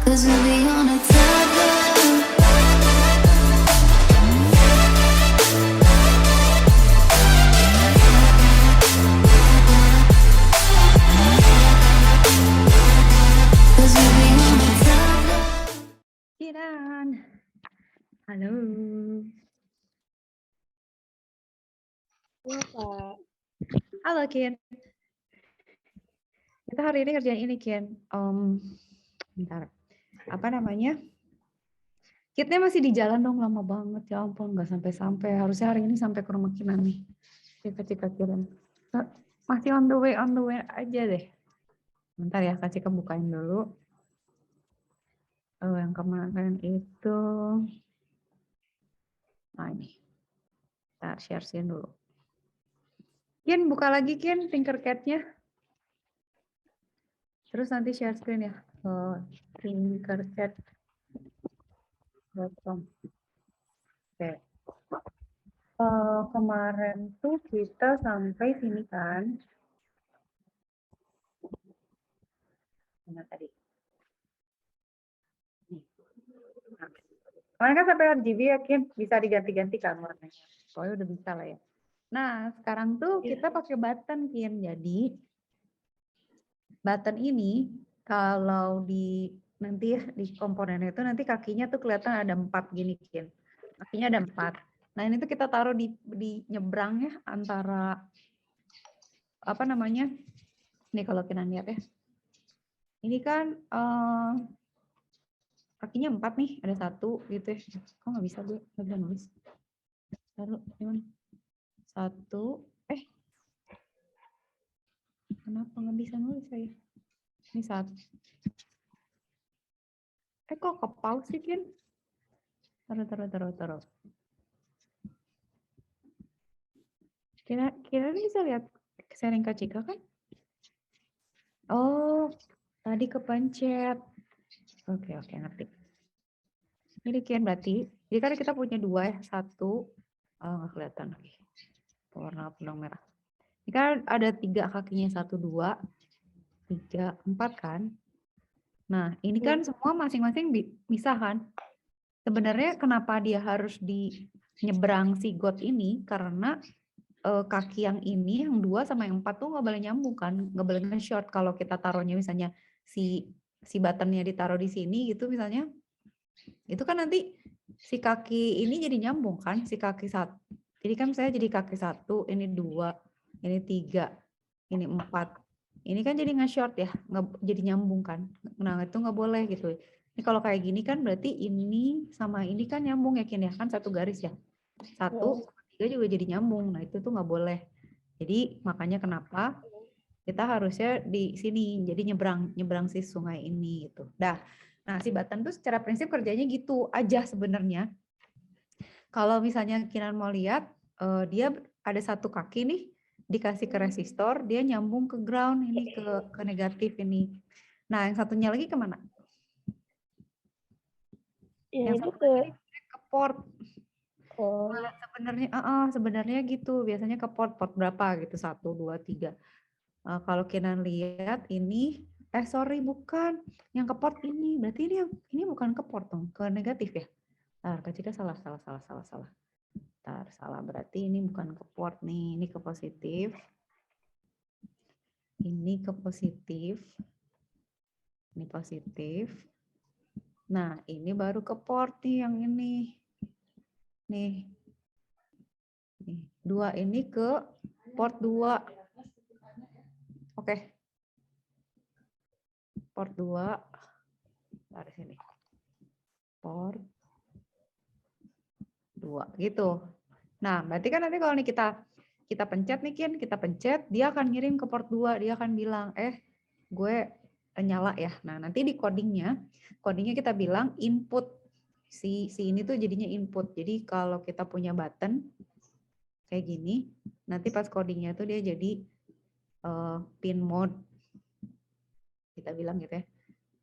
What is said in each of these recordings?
'Cause we'll be on a tablet. Cause we'll be on a tablet. Kiran, halo. Iya, Kak. Halo Kin. Kita hari ini kerjain ini Kin. Bentar. Apa namanya? Kitnya masih di jalan dong, lama banget. Ya ampun, nggak sampai-sampai. Harusnya hari ini sampai ke rumah Kinan nih. Cika Kiran. Masih on the way aja deh. Bentar ya, Kak Cika bukain dulu. Yang kemarin itu. Nah ini. Ntar share screen dulu. Kin, buka lagi Kin, Tinkercad-nya. Terus nanti share screen ya. Tinkercad.com. Oke. Kemarin tuh kita sampai sini kan. Mana tadi? Nih. Nah, kemarin kan sampai RGB ya, Kim. Bisa diganti-ganti kan warnanya. Pokoknya udah bisa lah ya. Nah, sekarang tuh kita pakai button, Kim. Jadi, button ini kalau di nanti ya di komponennya itu nanti kakinya tuh kelihatan ada 4 gini, Kim. Kakinya ada 4. Nah, ini tuh kita taruh di nyebrang ya antara apa namanya? Nih kalau kita lihat ya. Ini kan kakinya 4 nih, ada 1 gitu ya. Kok nggak bisa gue, nggak bisa nulis. Taruh, gimana? 1, kenapa nggak bisa nulis saya? Ini 1. Kok kepau sih, Kin? Taruh. Kira bisa lihat sharing Kak Cika kan? Oh, tadi kepencet. Oke, ngerti. Ini Kian berarti, jadi kan kita punya 2 ya, 1, nggak kelihatan lagi. Warna benang merah. Ini kan ada 3 kakinya, 1, 2, 3, 4 kan? Nah, ini kan semua masing-masing bisa kan? Sebenarnya kenapa dia harus di nyebrang si got ini? Karena kaki yang ini, yang 2 sama yang 4 tuh nggak boleh nyambung kan? Nggak boleh nge-short kalau kita taruhnya misalnya si buttonnya ditaruh di sini gitu misalnya. Itu kan nanti si kaki ini jadi nyambung kan? Si kaki 1. Jadi kan saya jadi kaki 1, ini 2, ini 3, ini 4. Ini kan jadi nge-short ya, nggak jadi nyambung kan. Nah itu nggak boleh gitu. Ini kalau kayak gini kan berarti ini sama ini kan nyambung ya Kin ya, kan 1 garis ya. 1, 3 juga jadi nyambung. Nah itu tuh nggak boleh. Jadi makanya kenapa kita harusnya di sini, jadi nyebrang si sungai ini gitu. Nah si button tuh secara prinsip kerjanya gitu aja sebenarnya. Kalau misalnya Kinan mau lihat, dia ada 1 kaki nih, dikasih ke resistor, dia nyambung ke ground ini, ke negatif ini. Nah, yang satunya lagi kemana? Yang Ini satunya ke port. Oh. Nah, sebenarnya gitu, biasanya ke port berapa gitu, 1, 2, 3. Kalau Kinan lihat ini, sorry bukan, yang ke port ini, berarti ini bukan ke port dong, ke negatif ya? Nah, Kak Cika salah. Salah, berarti ini bukan ke port nih, ini ke positif. Ini ke positif. Ini positif. Nah, ini baru ke port nih yang ini. Nih. 2 ini ke port 2. Oke. Port 2. Taruh sini. Port 2 gitu. Nah, berarti kan nanti kalau nih kita pencet nih Kin, kita pencet, dia akan ngirim ke port 2, dia akan bilang, gue nyala ya. Nah, nanti di codingnya kita bilang input. Si ini tuh jadinya input. Jadi kalau kita punya button kayak gini, nanti pas codingnya tuh dia jadi pin mode. Kita bilang gitu ya.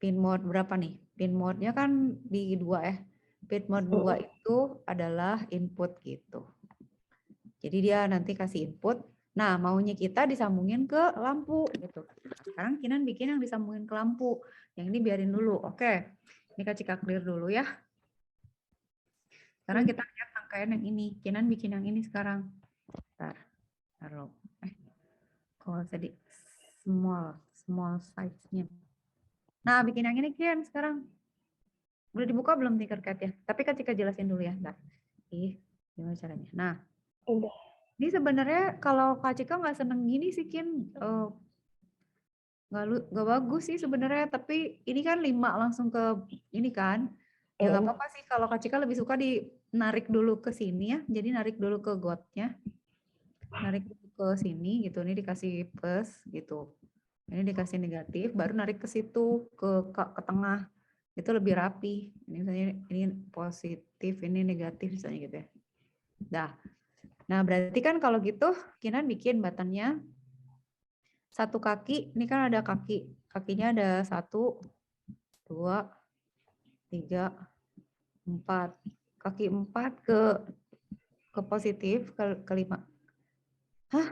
Pin mode berapa nih? Pin mode-nya kan di 2 ya. Pin mode 2 itu adalah input gitu. Jadi dia nanti kasih input, Nah, maunya kita disambungin ke lampu gitu. Sekarang Kinan bikin yang disambungin ke lampu. Yang ini biarin dulu. Oke. Ini Kak Cika clear dulu ya. Sekarang kita lihat rangkaian yang ini. Kinan bikin yang ini sekarang. Bentar. Taruh. Kalau tadi small size-nya. Nah, bikin yang ini Kian sekarang. Udah dibuka belum Tinkercad ya? Tapi Kak Cika jelasin dulu ya. Bentar. Gimana caranya? Nah, Udah. ini sebenarnya kalau Kak Cika nggak seneng gini sih Kin, nggak bagus sih sebenarnya. Tapi ini kan 5 langsung ke ini kan. Ya nggak apa-apa sih kalau Kak Cika lebih suka narik dulu ke sini ya. Jadi narik dulu ke gotnya, narik dulu ke sini gitu. Ini dikasih plus gitu. Ini dikasih negatif, baru narik ke situ ke tengah. Itu lebih rapi. Ini misalnya ini positif, ini negatif misalnya gitu ya. Dah. Nah, berarti kan kalau gitu Kinan bikin buttonnya satu kaki, ini kan ada kaki. Kakinya ada 1, 2, 3, 4. Kaki 4 ke positif, ke 5. Hah?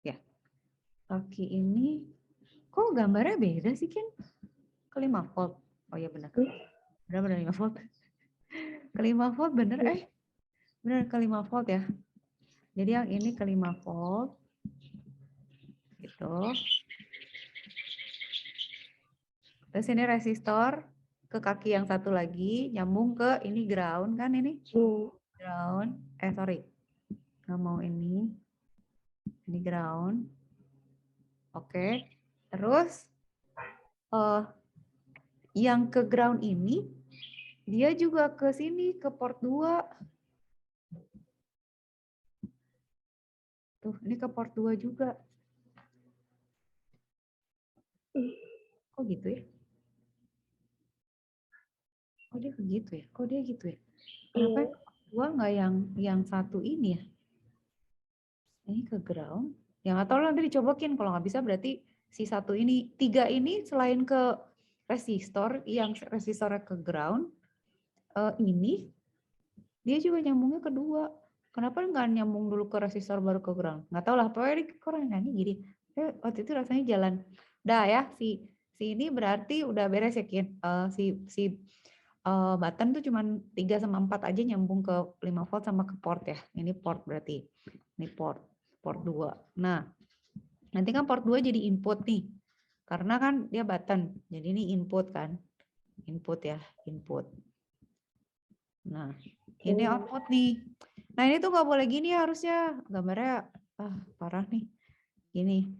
Ya. Kaki ini kok gambarnya beda sih, Kin? Ke 5 volt. Oh iya benar. Benar 5 volt. Ke 5 volt bener bener ke 5 volt ya. Jadi yang ini ke 5 volt. Gitu. Terus ini resistor ke kaki yang satu lagi nyambung ke ini ground kan ini. Ground. Sorry. Nggak mau ini. Ini ground. Oke. Terus yang ke ground ini dia juga ke sini ke port 2. Tuh, ini ke port 2 juga. Kok gitu ya? Kok dia begitu ya? Kok dia gitu ya? Kenapa gua nggak yang satu ini ya? Ini ke ground. Yang atau nanti dicobakin kalau nggak bisa berarti si satu ini 3 ini selain ke resistor yang resistornya ke ground ini dia juga nyambungnya ke 2. Kenapa nggak nyambung dulu ke resistor baru ke ground? Nggak tahu lah. Pokoknya kurang nyanyi gini. Waktu itu rasanya jalan. Dah ya si ini berarti udah beres ya Kin. Si button tuh cuman 3 sama 4 aja nyambung ke 5 volt sama ke port ya. Ini port berarti. Ini port 2. Nah, nanti kan port 2 jadi input nih. Karena kan dia button. Jadi ini input kan. Input ya, input. Nah, ini output nih. Nah, ini tuh nggak boleh gini harusnya. Gambarnya parah nih. Gini.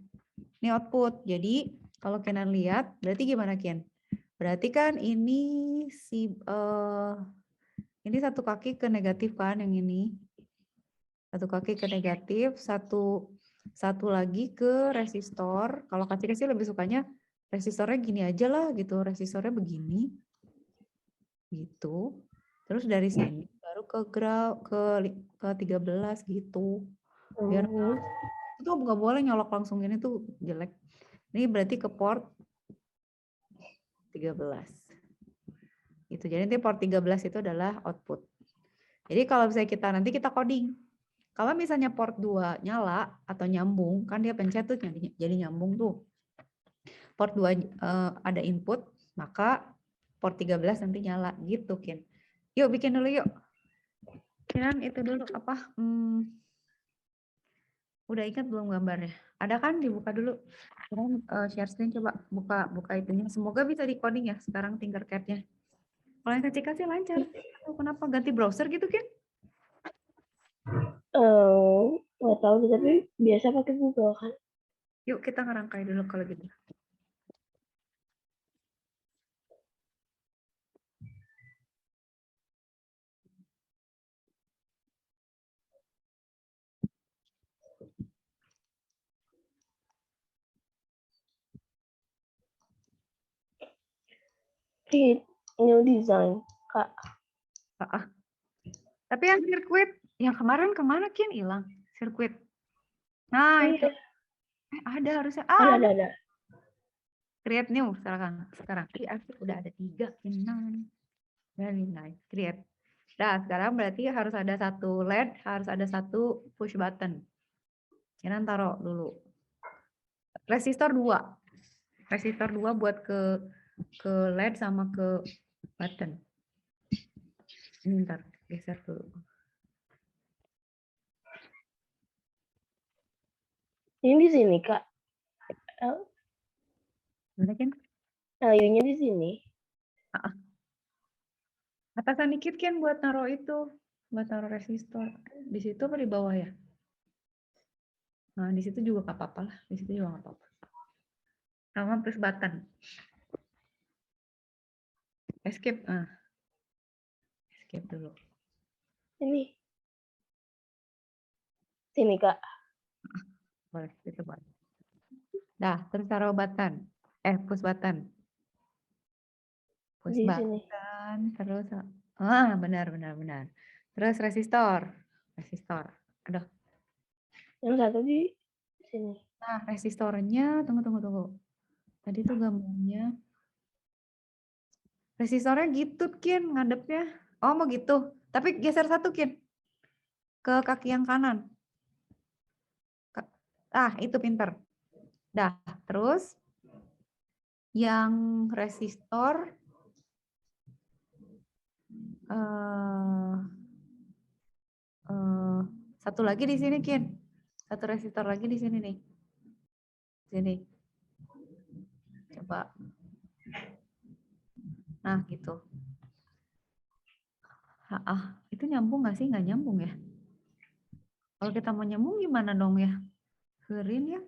Ini output. Jadi, kalau Kenan lihat, berarti gimana Ken? Berarti kan ini ini satu kaki ke negatif kan yang ini. Satu kaki ke negatif, satu lagi ke resistor. Kalau Kak Cika sih lebih sukanya resistornya gini aja lah gitu. Resistornya begini. Gitu. Terus dari sini baru ke ground ke 13 gitu. Biar itu nggak boleh nyolok langsung ini tuh jelek. Ini berarti ke port 13. Itu. Jadi nanti port 13 itu adalah output. Jadi kalau misalnya nanti kita coding. Kalau misalnya port 2 nyala atau nyambung, kan dia pencet tuh jadi nyambung tuh. Port 2 ada input, maka port 13 nanti nyala gitu, Kin. Yuk bikin dulu yuk. Kinan itu dulu apa? Udah ingat belum gambarnya? Ada kan? Dibuka dulu. Kinan share screen coba buka itunya. Semoga bisa di coding ya sekarang Tinkercad-nya. Kalau yang Kak sih lancar. Kenapa ganti browser gitu, Kin? Nggak tahu tapi biasa pakai Google kan. Yuk kita ngerangkai dulu kalau gitu. Create new design, Kak. Tapi yang sirkuit yang kemarin kemana Kin hilang sirkuit? Nah itu ada harusnya. Ada. Create new sekarang. Udah ada 3 Kinan. Very nice. Create. Nah sekarang berarti harus ada 1 LED, harus ada 1 push button. Kinan taruh dulu. Resistor 2. Resistor 2 buat ke LED sama ke button. Ini ntar geser dulu. Ini di sini, Kak. Mana kan? LED-nya di sini. Atasan dikit kan buat taruh itu, buat taruh resistor. Di situ apa di bawah ya? Nah, di situ juga nggak apa-apa lah. Di situ juga nggak apa-apa. Sama plus button. Escape. Escape dulu. Ini. Sini, Kak. Boleh, itu boleh. Dah, terus taruh button. Push button. Push Di sini. button. Terus, benar. Terus resistor. Resistor. Aduh. Yang satu di sini. Nah, resistornya, tunggu. Tadi tuh gambarnya. Resistornya gitu, Kin, ngadepnya. Oh, mau gitu. Tapi geser satu, Kin. Ke kaki yang kanan. Itu pinter. Dah, terus yang resistor satu lagi di sini, Kin. Satu resistor lagi di sini nih. Sini. Coba. Nah, gitu. Itu nyambung nggak sih? Nggak nyambung ya? Kalau kita mau nyambung gimana dong ya? Kerin ya?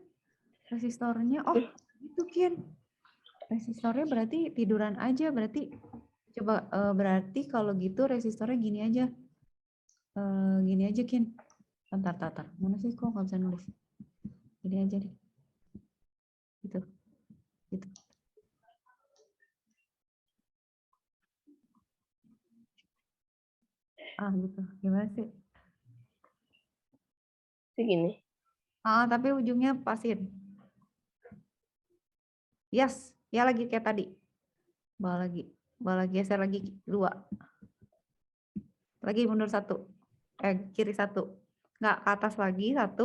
Resistornya. Oh, itu, Kin. Resistornya berarti tiduran aja. Coba berarti kalau gitu resistornya gini aja. Gini aja, Kin. Bentar. Mana sih kok nggak bisa nulis? Gini aja deh. Gitu. Gitu. Gimana sih? Begini. Tapi ujungnya pasin. Yes. Ya lagi kayak tadi. Bawa lagi. Geser lagi 2. Lagi mundur 1. Kiri 1. Nggak, ke atas lagi 1.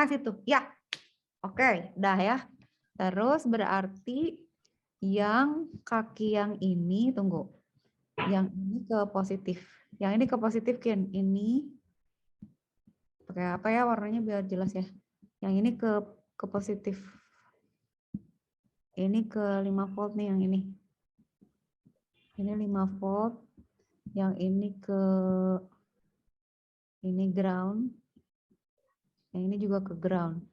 Situ. Ya. Oke, dah ya. Terus berarti yang kaki yang ini, tunggu. Yang ini ke positif. Yang ini ke positif, Kin. Ini pakai apa ya warnanya biar jelas ya. Yang ini ke positif. Ini ke 5 volt nih yang ini. Ini 5 volt. Yang ini ini ground. Yang ini juga ke ground.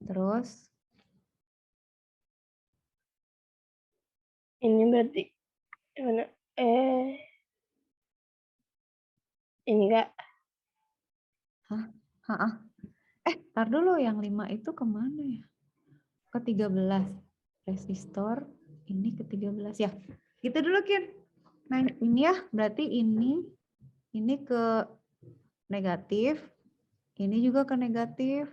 Terus Ini berarti mana? Ini, Kak. Tar dulu yang 5 itu kemana ya? Ke 13. Resistor ini ke 13 ya. Gitu dulu, Kin. Nah, ini ya, berarti ini ke negatif, ini juga ke negatif.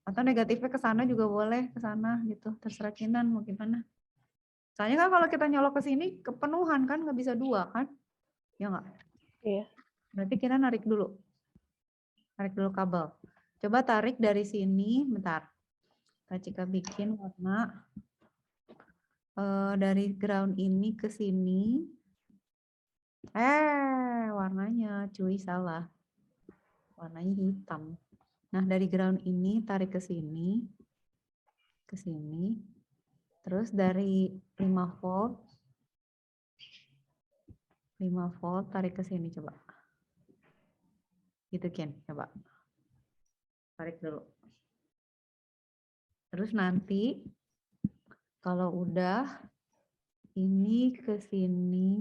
Atau negatifnya ke sana juga boleh, ke sana gitu. Terserah Kinan mau gimana. Soalnya kan kalau kita nyolok ke sini kepenuhan kan, nggak bisa 2 kan? Ya nggak? Iya. Berarti Kinan narik dulu. Tarik dulu kabel. Coba tarik dari sini, bentar. Kita bikin warna dari ground ini ke sini. Warnanya cuy salah. Warnanya hitam. Nah, dari ground ini tarik ke sini. Terus dari 5 volt 5 volt tarik ke sini coba. Gitu, Ken, coba. Tarik dulu. Terus nanti kalau udah ini ke sini,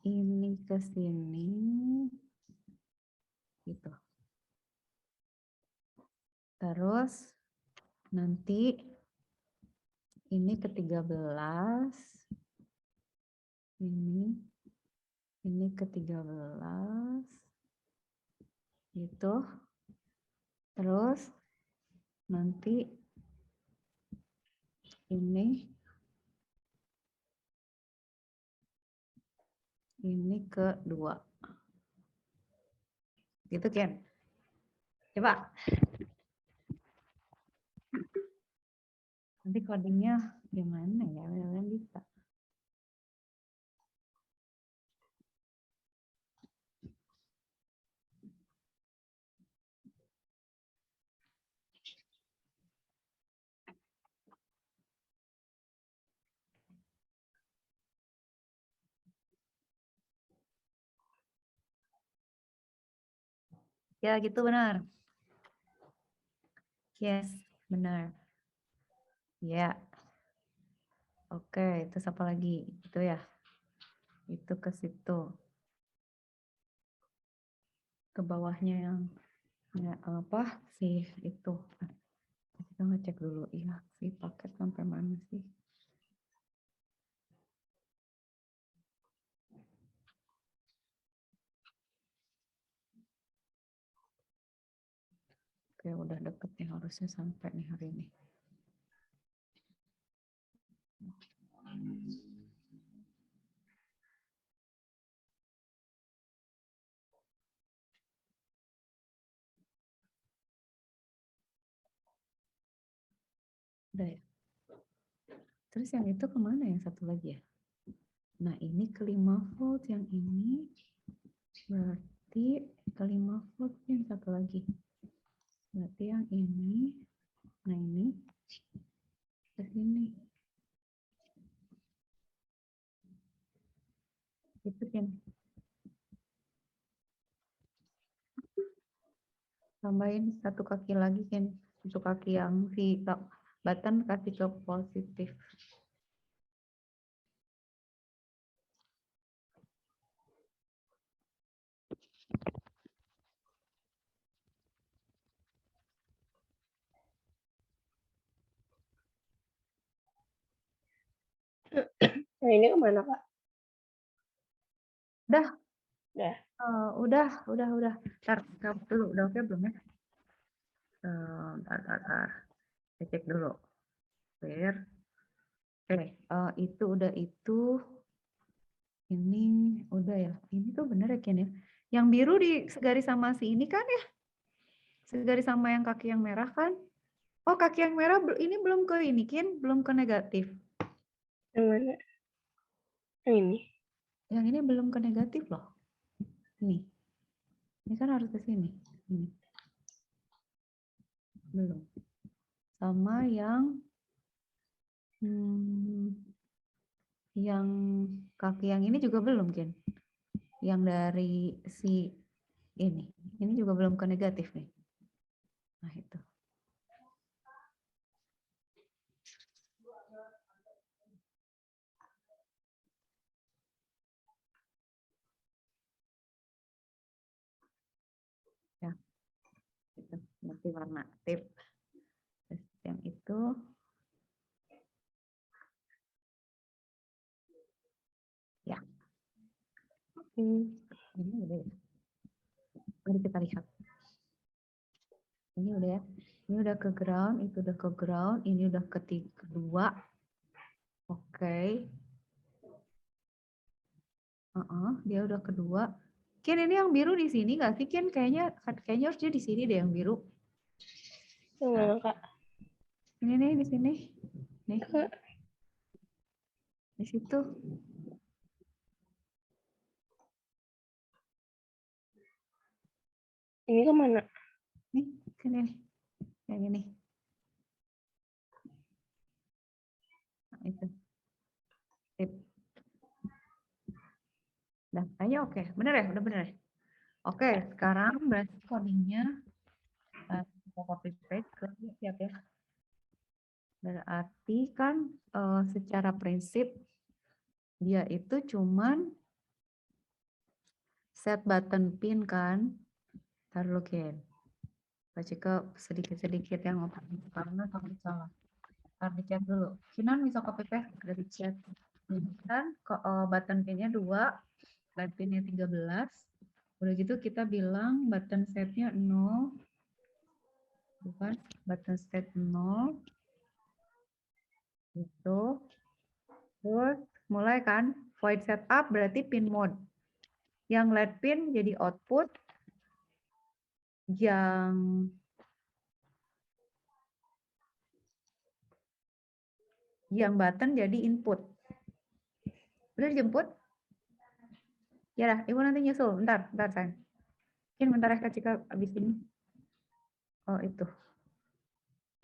ini ke sini, gitu. Terus nanti ini ke 13, ini ke 13, gitu. Terus nanti ini ini ke 2. Gitu Ken. Coba. Nanti codingnya gimana ya? Mudah-mudahan bisa. Ya gitu benar. Yes, benar. Ya. Oke, terus apa lagi? Itu ya. Itu ke situ. Ke bawahnya yang ya, apa sih itu? Kita ngecek dulu ya, si paket sampai mana sih? Oke, udah deket nih, harusnya sampai nih hari ini. Udah ya. Terus yang itu kemana yang satu lagi ya? Nah ini ke 5 volt, yang ini berarti ke 5 volt yang satu lagi. Berarti yang ini, nah ini ke sini. Itu kan. Tambahin satu kaki lagi kan, satu kaki yang si button kasih ke positif. Nah ini kemana Kak? Udah. Udah. Udah. Ntar, dulu. Udah oke belum ya? Ntar. Saya cek dulu. Clear. Oke, itu udah itu. Ini udah ya. Ini tuh bener ya Ken ya. Yang biru di garis sama si ini kan ya? Segaris sama yang kaki yang merah kan? Oh kaki yang merah ini belum ke ini Ken, belum ke negatif. Yang mana? Yang ini. Yang ini belum ke negatif loh. Ini kan harus ke sini. Ini. Belum. Sama yang kaki yang ini juga belum Ken. Yang dari si ini juga belum ke negatif nih. Nah itu. Ya, itu nanti warna tip. Terus yang itu. Ya. Oke. Ini udah ya. Mari kita lihat. Ini udah ya. Ini udah ke ground, itu udah ke ground, ini udah ke kedua. Oke. Dia udah kedua. Ken ini yang biru di sini nggak sih Ken? Kayaknya harus dia di sini deh yang biru. Yang mana Kak? Ini nih di sini. Nih. Kak. Di situ. Ini kemana? Nih, sini nih. Yang ini. Nah, itu. Tip. Nah, kayaknya oke. Bener ya? Udah bener ya? Oke, sekarang berarti codingnya kita copy paste ke siap ya. Berarti kan secara prinsip dia itu cuman set button pin kan. Taruh Ken. Baca ke sedikit-sedikit yang otak karena takut salah. Ntar dicek dulu. Kinan bisa copy paste dari chat. Kan button pinnya 2, light pinnya 13. Udah gitu kita bilang button setnya 0. Bukan, button set 0. Gitu. Terus mulai kan void setup berarti pin mode. Yang LED pin jadi output, yang button jadi input. Udah dijemput? Ya dah, Ibu nanti nyusul. Bentar, sayang. Mungkin bentar ya Kak Cika abis ini. Oh itu.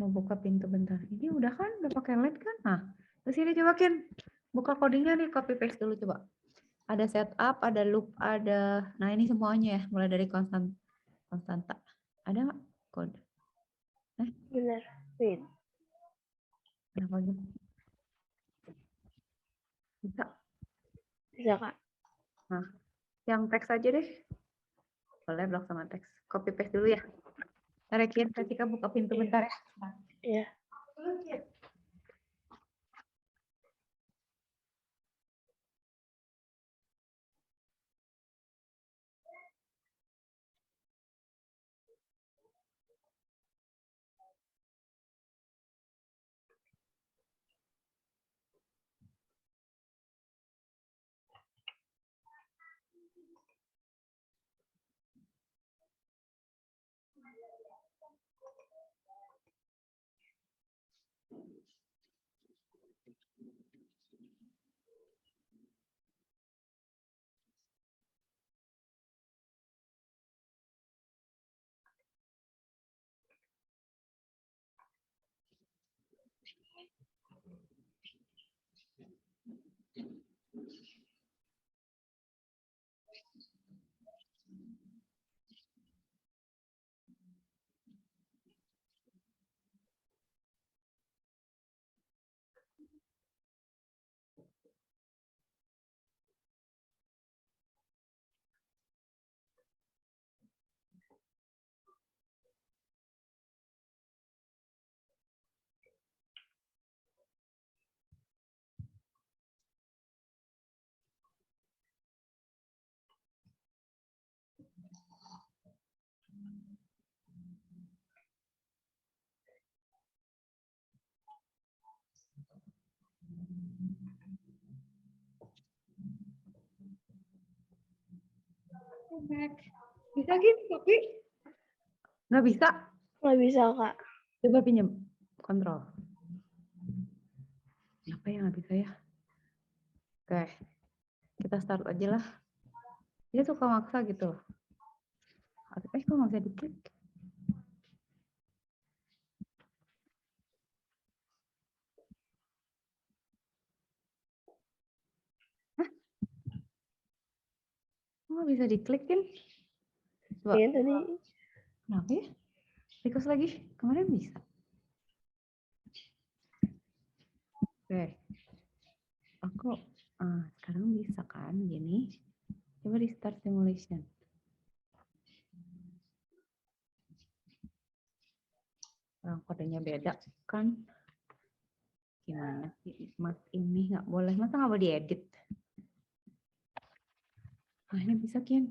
Mau buka pintu bentar. Ini udah kan? Udah pakai LED kan? Nah, terus ini coba Ken. Buka codingnya nih, copy paste dulu coba. Ada setup, ada loop, ada... Nah ini semuanya ya, mulai dari konstanta. Ada nggak kode? Benar. Wait. Kenapa gitu? Bisa. Bisa, Kak. Nah, yang teks aja deh. Boleh blok sama teks. Copy paste dulu ya. Ntar ya, Kin, Kak buka pintu bentar ya. Iya. Bisa gitu, tapi nggak bisa. Nggak bisa, Kak. Coba pinjam kontrol. Apa yang nggak bisa ya? Oke, kita start aja lah. Dia suka maksa gitu. Kok nggak bisa diklik? Kok nggak bisa diklikin? Coba. Iya, tadi. Kenapa ya? Request lagi. Kemarin bisa. Oke. Aku sekarang bisa kan gini. Coba di start simulation. Orang kodenya beda kan. Gimana sih? Mas ini nggak boleh. Masa nggak boleh diedit? Nah ini bisa Kin.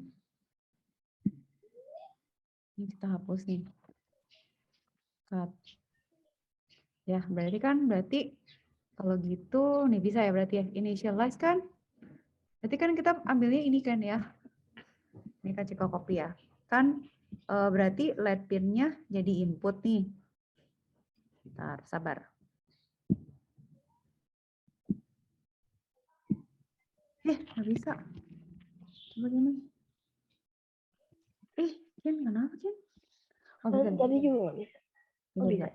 Ini kita hapus nih. Cut. Ya berarti kalau gitu nih bisa ya berarti ya. Initialize kan. Berarti kan kita ambilnya ini kan ya. Ini kan Cika copy ya. Kan berarti LED pin-nya jadi input nih. Bentar, sabar. Nggak bisa. Coba gini. Kin, kenapa Kin? Oh bisa. Tadi juga nggak bisa. Oh, bisa.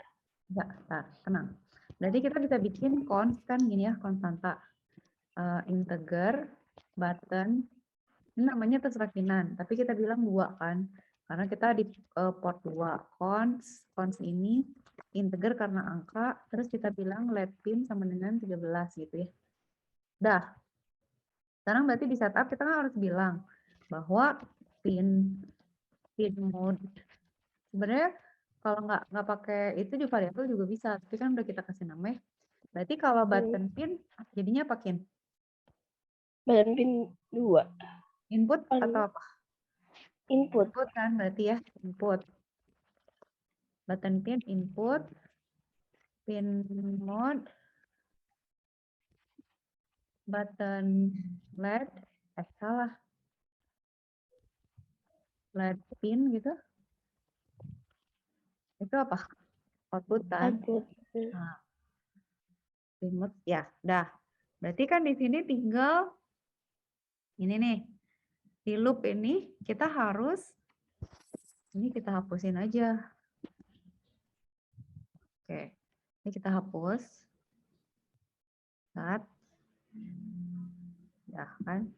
Bisa, tenang. Berarti kita bisa bikin const kan gini ya, konstanta. Integer, button, ini namanya terserah Kinan, tapi kita bilang 2 kan. Karena kita di port 2. Const ini integer karena angka, terus kita bilang let pin sama dengan 13 gitu ya. Dah. Sekarang berarti di setup kita kan harus bilang bahwa pin mode. Sebenarnya kalau nggak pakai itu juga variabel juga bisa, tapi kan udah kita kasih nama ya. Berarti kalau button pin jadinya apa Kin? Button pin 2. Input atau apa? Input. Input kan berarti ya, input. Button pin input, pin mode, button LED, salah. flat pin gitu. Itu apa? Output kan? Output. Nah, remote ya. Dah. Berarti kan di sini tinggal ini nih. Di loop ini kita harus ini kita hapusin aja. Oke. Ini kita hapus. Cut. Ya kan?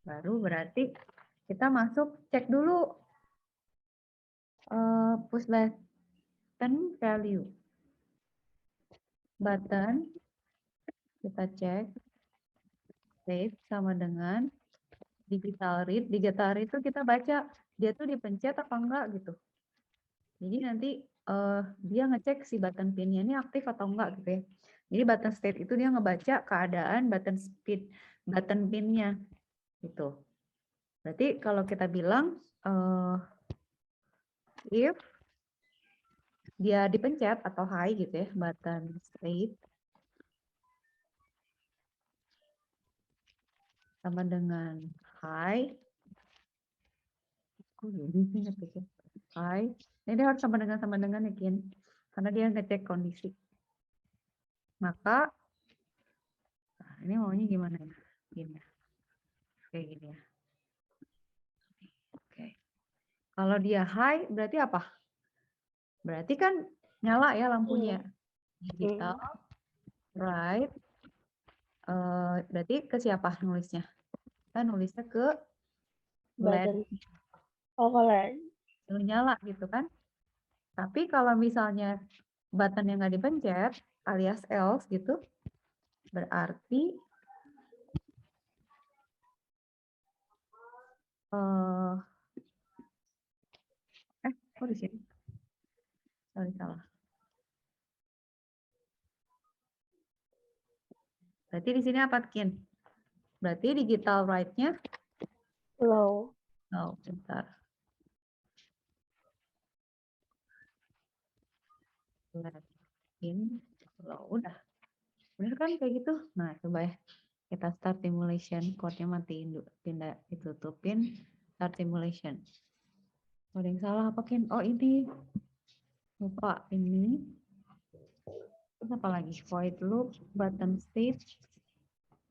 Baru berarti kita masuk cek dulu push button value. Button kita cek save sama dengan digital read. Digital read itu kita baca dia tuh dipencet apa enggak gitu. Jadi nanti dia ngecek si button pin-nya ini aktif atau enggak gitu ya. Jadi button state itu dia ngebaca keadaan button pin-nya gitu. Berarti kalau kita bilang if dia dipencet atau high gitu ya, button state sama dengan high. Kok jadi sih ngetiknya high? Ini dia harus sama dengan ya, Kin. Karena dia ngecek kondisi. Maka nah, ini maunya gimana ya? Gini ya. Kayak gini ya. Oke. Kalau dia high berarti apa? Berarti kan nyala ya lampunya. Digital, right. Berarti ke siapa nulisnya? Kita nulisnya ke LED. Button. Oh, kalau Nyala gitu kan. Tapi kalau misalnya button yang nggak dipencet alias else gitu, berarti kok di sini? Sorry, salah. Berarti di sini apa, Kin? Berarti digital right-nya low. oh, bentar. In low, udah. Bener kan kayak gitu? Nah, coba ya. Kita start simulation, code-nya matiin dulu, pindah ditutupin, start simulation. Ada yang salah apa, Kin? Oh, ini. Lupa, ini. Terus apa lagi? Void loop, button state.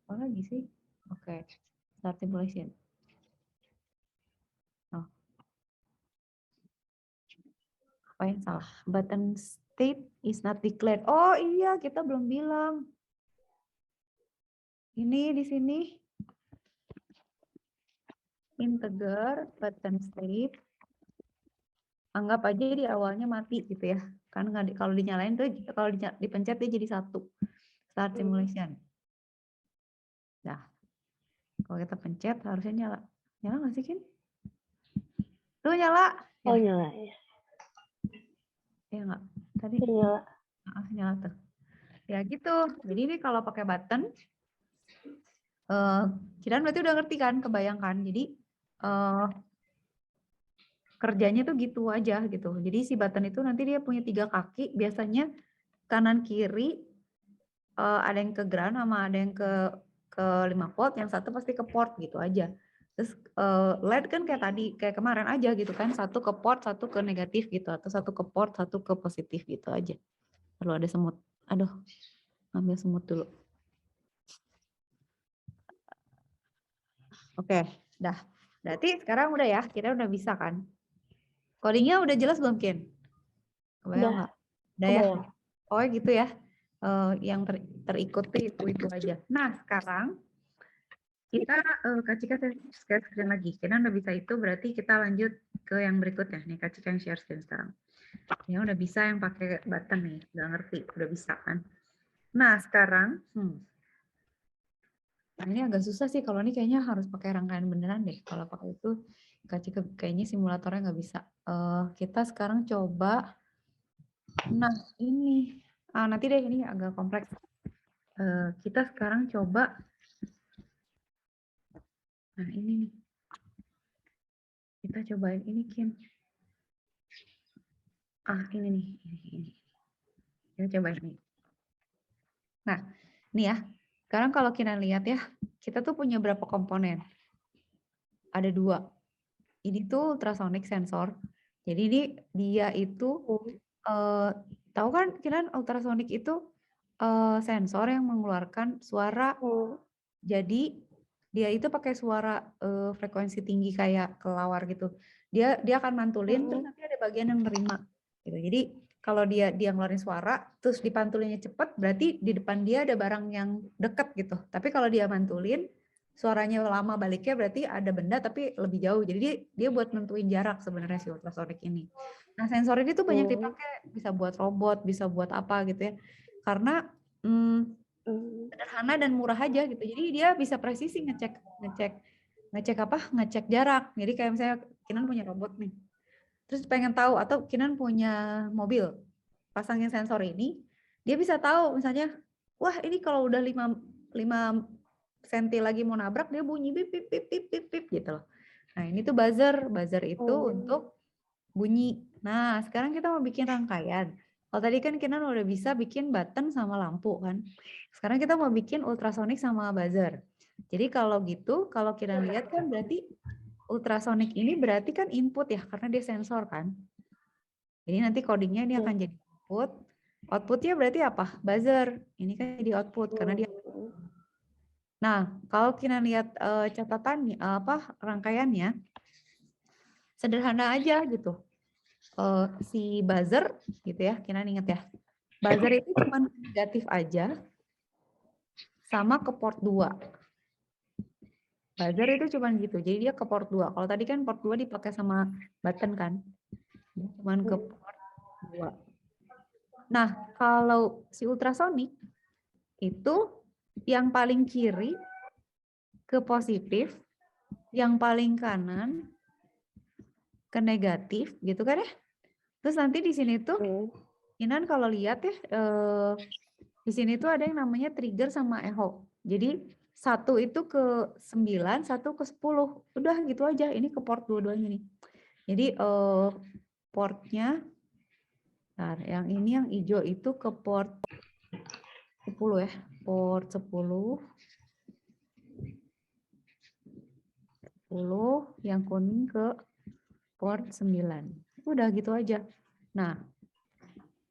Apa lagi sih? Oke, start simulation. Oh. Apa yang salah? Button state is not declared. Oh iya, kita belum bilang. Ini di sini. Integer button state. Anggap aja di awalnya mati gitu ya. Kan kalau dinyalain tuh, kalau dipencet dia jadi 1. Start simulation. Nah, kalau kita pencet harusnya nyala. Nyala nggak sih, Kin? Tuh nyala. Oh, Ya, nyala ya. ya nggak? Tadi Nyala. nyala tuh. Ya gitu. Jadi ini kalau pakai button, Kiran berarti udah ngerti kan, kebayangkan. Jadi kerjanya tuh gitu aja gitu. Jadi si button itu nanti dia punya 3 kaki, biasanya kanan kiri ada yang ke ground sama ada yang ke 5 volt, yang satu pasti ke port gitu aja. Terus LED kan kayak tadi, kayak kemarin aja gitu kan, satu ke port, satu ke negatif gitu, atau satu ke port, satu ke positif gitu aja. Perlu ada semut. Aduh, ambil semut dulu. Oke, dah. Berarti sekarang udah ya, kita udah bisa kan? Codingnya udah jelas belum, Kin? Kebayang nggak? Udah ya? Oh gitu ya. Yang terikuti itu aja. Nah, sekarang kita kasih share screen lagi. Karena udah bisa itu, berarti kita lanjut ke yang berikutnya. Nih, kasih yang share screen sekarang. Ya udah bisa yang pakai button nih, udah ngerti, udah bisa kan. Nah, sekarang nah ini agak susah sih, kalau ini kayaknya harus pakai rangkaian beneran deh. Kalau pakai itu kayaknya simulatornya nggak bisa. Kita sekarang coba, nah ini, nanti deh ini agak kompleks. Kita sekarang coba, nah ini nih, kita cobain ini, Kim. Ini nih, ini. Kita cobain ini. Nah, ini ya. Sekarang kalau kita lihat ya, kita tuh punya berapa komponen? Ada 2. ini tuh ultrasonic sensor. Jadi dia itu tahu kan Kinan, ultrasonic itu sensor yang mengeluarkan suara. Jadi dia itu pakai suara frekuensi tinggi kayak kelawar gitu. Dia akan mantulin terus nanti ada bagian yang nerima gitu. Jadi kalau dia ngeluarin suara terus dipantulinnya cepet, berarti di depan dia ada barang yang deket gitu. Tapi kalau dia mantulin suaranya lama baliknya, berarti ada benda tapi lebih jauh. Jadi dia buat nentuin jarak sebenarnya si ultrasonic ini. Nah, sensor ini tuh banyak dipakai, bisa buat robot, bisa buat apa gitu ya. Karena sederhana dan murah aja gitu. Jadi dia bisa presisi ngecek jarak. Jadi kayak misalnya Kinan punya robot nih. Terus pengen tahu, atau Kinan punya mobil, pasangin sensor ini, dia bisa tahu misalnya, wah ini kalau udah 5 senti lagi mau nabrak, dia bunyi bip bip bip bip bip bip gitu loh. Nah ini tuh buzzer itu untuk bunyi. Nah sekarang kita mau bikin rangkaian. Kalau tadi kan Kinan udah bisa bikin button sama lampu kan. Sekarang kita mau bikin ultrasonic sama buzzer. Jadi kalau gitu, kalau Kinan lihat kan berarti ultrasonic ini berarti kan input ya, karena dia sensor kan. Jadi nanti codingnya ini akan jadi input. Outputnya berarti apa? Buzzer. Ini kan jadi output karena dia. Nah, kalau kita lihat catatan rangkaiannya, sederhana aja gitu. Si buzzer gitu ya, kita ingat ya. Buzzer itu cuma negatif aja sama ke port 2. Buzzer itu cuma gitu. Jadi dia ke port 2. Kalau tadi kan port 2 dipakai sama button kan. Cuman ke port 2. Nah, kalau si ultrasonic itu yang paling kiri ke positif, yang paling kanan ke negatif, gitu kan ya? Terus nanti di sini tuh, Inan kalau lihat ya, di sini tuh ada yang namanya trigger sama echo. Jadi satu itu ke 9, satu ke 10. Udah gitu aja, ini ke port dua-duanya nih. Jadi portnya, nah yang ini yang hijau itu ke port 10 ya, port 10, yang kuning ke port 9. Udah gitu aja. Nah,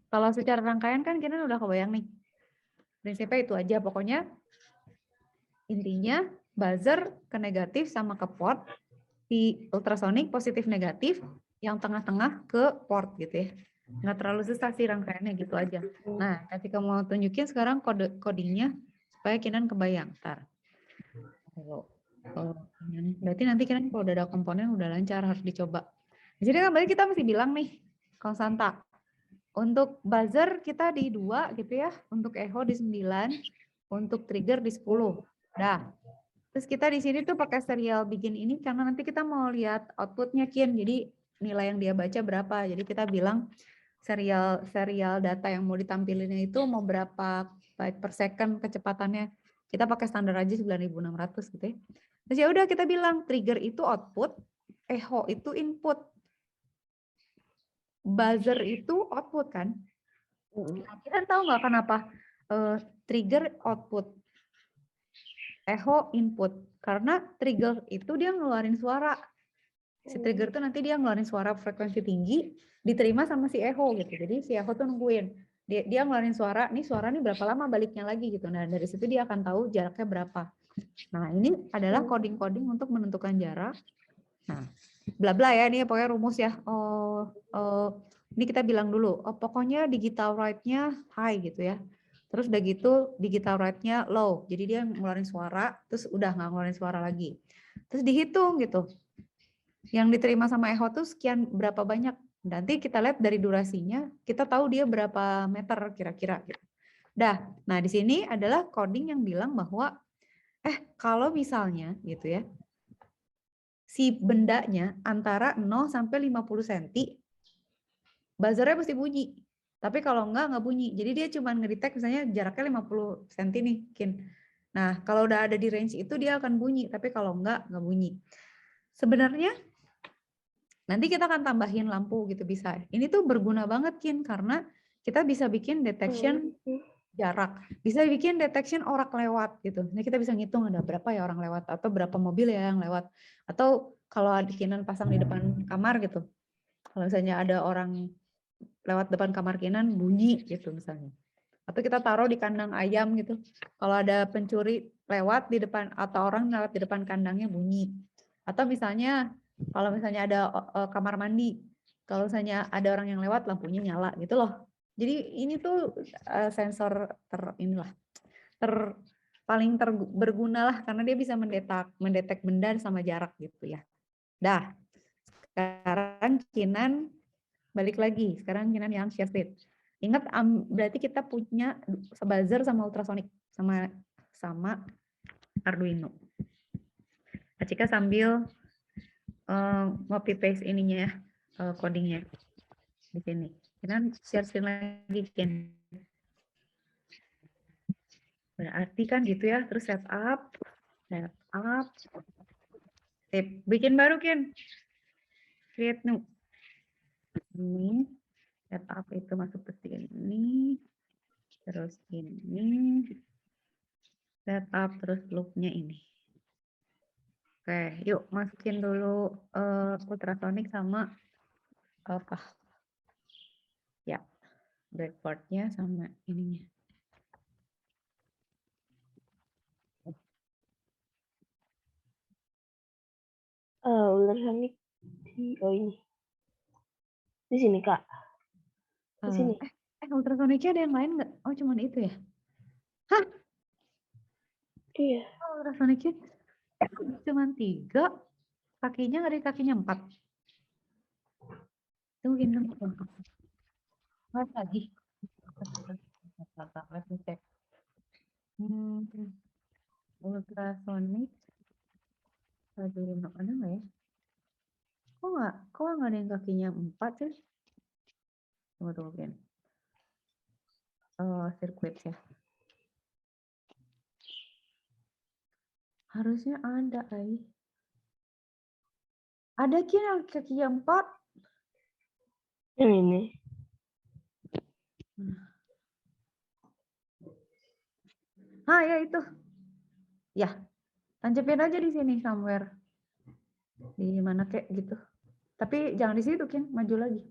kalau secara rangkaian kan kita udah kebayang nih. Prinsipnya itu aja, pokoknya intinya buzzer ke negatif sama ke port, di ultrasonic positif negatif, yang tengah-tengah ke port gitu ya. Nggak terlalu susah sih rangkaiannya, gitu aja. Nah, ketika mau tunjukin sekarang codingnya supaya Kinan kebayang. Ntar. Berarti nanti Kinan kalau udah ada komponen udah lancar, harus dicoba. Di sini kan berarti kita mesti bilang nih, konstanta. Untuk buzzer kita di 2 gitu ya, untuk echo di 9, untuk trigger di 10. Udah. Terus kita di sini tuh pakai serial begin ini karena nanti kita mau lihat outputnya Kin. Jadi nilai yang dia baca berapa. Jadi kita bilang serial data yang mau ditampilinnya itu mau berapa byte per second kecepatannya. Kita pakai standar aja 9600 gitu ya. Terus ya udah kita bilang trigger itu output, echo itu input. Buzzer itu output kan? Nah, kita tahu nggak kenapa trigger output, echo input? Karena trigger itu dia ngeluarin suara. Si trigger itu nanti dia ngeluarin suara frekuensi tinggi, diterima sama si echo gitu. Jadi si echo tuh nungguin. Dia ngeluarin suara, nih suara nih berapa lama baliknya lagi gitu. Nah dari situ dia akan tahu jaraknya berapa. Nah ini adalah coding-coding untuk menentukan jarak. Nah, bla bla ya, ini pokoknya rumus ya. Ini kita bilang dulu, pokoknya digital write-nya high gitu ya. Terus udah gitu digital write-nya low. Jadi dia ngeluarin suara, terus udah nggak ngeluarin suara lagi. Terus dihitung gitu. Yang diterima sama echo tuh sekian berapa banyak. Nanti kita lihat dari durasinya, kita tahu dia berapa meter kira-kira gitu. Nah di sini adalah coding yang bilang bahwa kalau misalnya gitu ya, si bendanya antara 0 sampai 50 cm, buzzernya pasti bunyi. Tapi kalau nggak bunyi. Jadi dia cuma ngedetect misalnya jaraknya 50 cm nih, Kin. Nah, kalau udah ada di range itu dia akan bunyi. Tapi kalau nggak bunyi. Sebenarnya nanti kita akan tambahin lampu gitu bisa. Ini tuh berguna banget, Kin. Karena kita bisa bikin detection jarak. Bisa bikin detection orang lewat gitu. Nah, kita bisa ngitung ada berapa ya orang lewat. Atau berapa mobil ya yang lewat. Atau kalau Kinan pasang di depan kamar gitu. Kalau misalnya ada orang lewat depan kamar Kinan bunyi gitu misalnya. Atau kita taruh di kandang ayam gitu. Kalau ada pencuri lewat di depan atau orang lewat di depan kandangnya bunyi. Atau misalnya kalau misalnya ada kamar mandi, kalau misalnya ada orang yang lewat lampunya nyala gitu loh. Jadi ini tuh sensor paling berguna lah karena dia bisa mendetek benda sama jarak gitu ya. Dah, sekarang Kinan balik lagi. Sekarang Kinan yang share screen. Ingat berarti kita punya buzzer sama ultrasonic sama Arduino. Acika sambil copy paste ininya ya, codingnya di sini. Kinan share screen lagi Kin. Berarti kan gitu ya, terus setup. Sip. Bikin baru Kin. Create new. Ini setup itu masuk ke sini. Terus ini setup terus loopnya ini. Oke, yuk masukin dulu ultrasonic sama apa? Ya, breadboard-nya sama ininya. Ultrasonic di ini. Di sini, Kak. Di sini. Ultrasonicnya ada yang lain nggak? Oh, cuman itu ya? Hah? Iya. Oh, ultrasonicnya cuman 3, kakinya nggak ada kakinya 4. Tungguin dulu. Mas lagi. Let me check. Ultrasonic. Aduh, ada nggak ya? Kok nggak ada yang kakinya 4 sih? Tunggu, Ken. Sirkuit ya. Harusnya ada, Ai. Ada Kin yang kakinya 4. Yang ini. Ya itu. Ya, tancapin aja di sini somewhere. Di mana kek gitu. Tapi jangan di situ Kin, maju lagi.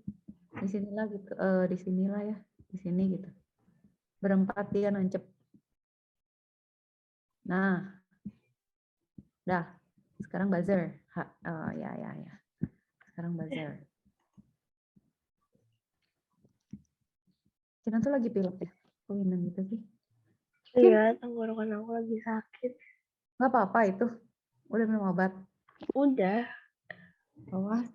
Di sinilah gitu. Di sinilah ya. Di sini gitu. Berempat dia nancep. Nah. Dah. Sekarang buzzer. Ya. Sekarang buzzer. Kita tuh lagi pilek ya. Kok minum gitu sih? Iya, tenggorokan aku lagi sakit. Nggak apa-apa itu. Udah minum obat. Udah. Awas.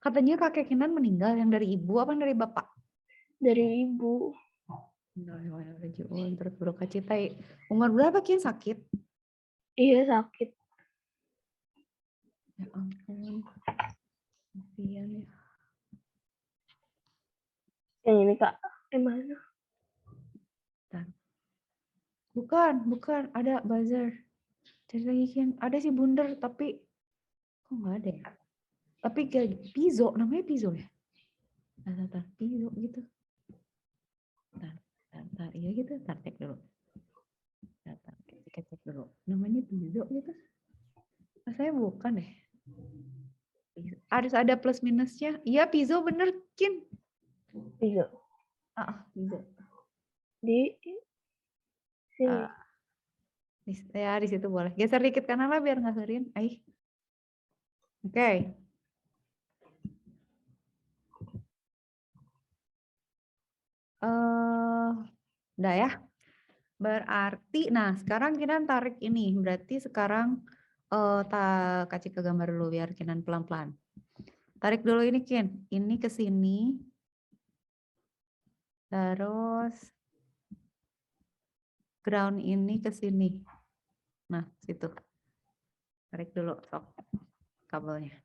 Katanya kakek Kinan meninggal yang dari ibu apa yang dari bapak? Dari ibu. Terus berduka cita. Umur berapa Kin sakit? Iya, sakit. Ya ampun. Kasihan ya. Yang ini, Kak. Mana? Bukan. Ada buzzer. Cari lagi Kin. Ada sih bundar tapi kok nggak ada ya? Tapi kayak Pizo. Namanya Pizo ya? Tar. Pizo gitu. Tar. Iya gitu. Tar cek dulu. Kita cek dulu. Namanya Pizo gitu. Saya bukan deh. Harus ada plus minusnya. Iya Pizo bener Kin. Pizo. Pizo. Di sini. Ya di situ boleh. Geser dikit kanan lah biar nggak serin. Oke. Udah ya. Berarti, nah sekarang Kinan tarik ini. Berarti sekarang kasih ke gambar dulu biar Kinan pelan-pelan. Tarik dulu ini Kin. Ini ke sini. Terus ground ini ke sini. Nah, situ. Tarik dulu sok kabelnya.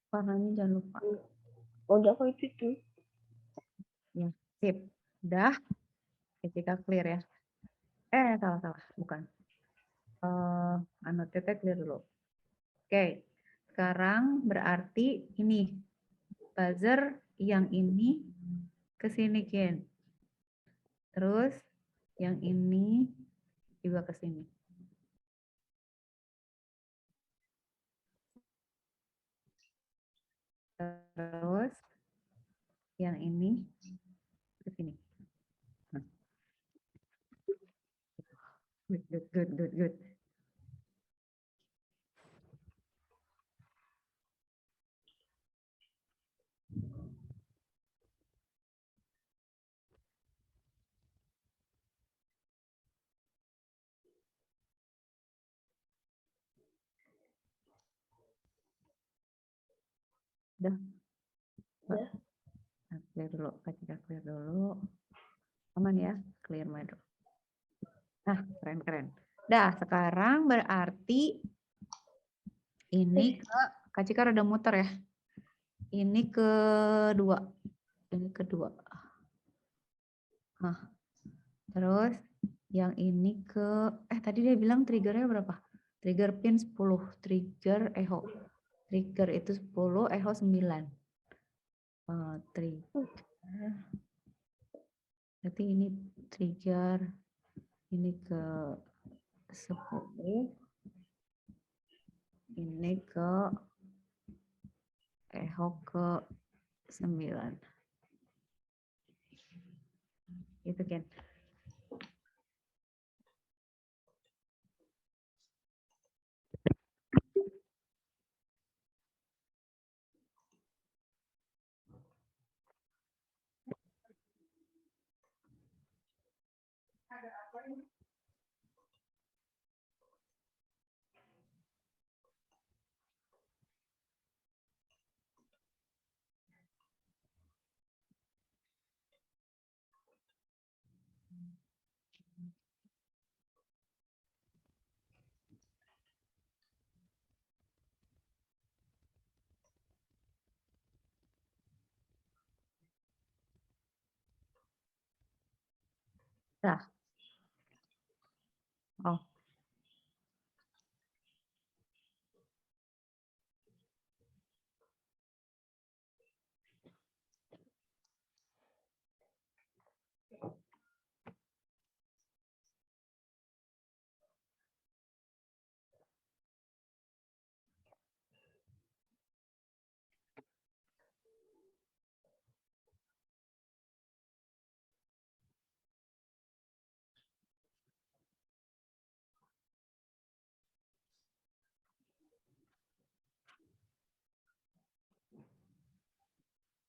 Warnanya jangan lupa. Udah kok itu. Ya, sip. Udah? Jika clear ya. Salah. Bukan. Annotate clear dulu. Oke. Sekarang berarti ini. Buzzer yang ini ke sini, Kin. Terus yang ini juga ke sini. Terus yang ini ke sini. Good. Udah. Udah. Clear dulu. Kita clear dulu. Aman ya? Clear dulu. Nah, keren. Dah, sekarang berarti ini ke Kak Cika rada muter ya. Ini kedua. Ini kedua. Nah, terus yang ini ke tadi dia bilang triggernya berapa? Trigger pin 10, trigger echo. Trigger itu 10, echo 9. Trigger. Berarti ini trigger ini ke 10. Ini ke echo ke 9. Itu kan. Dah. Oh.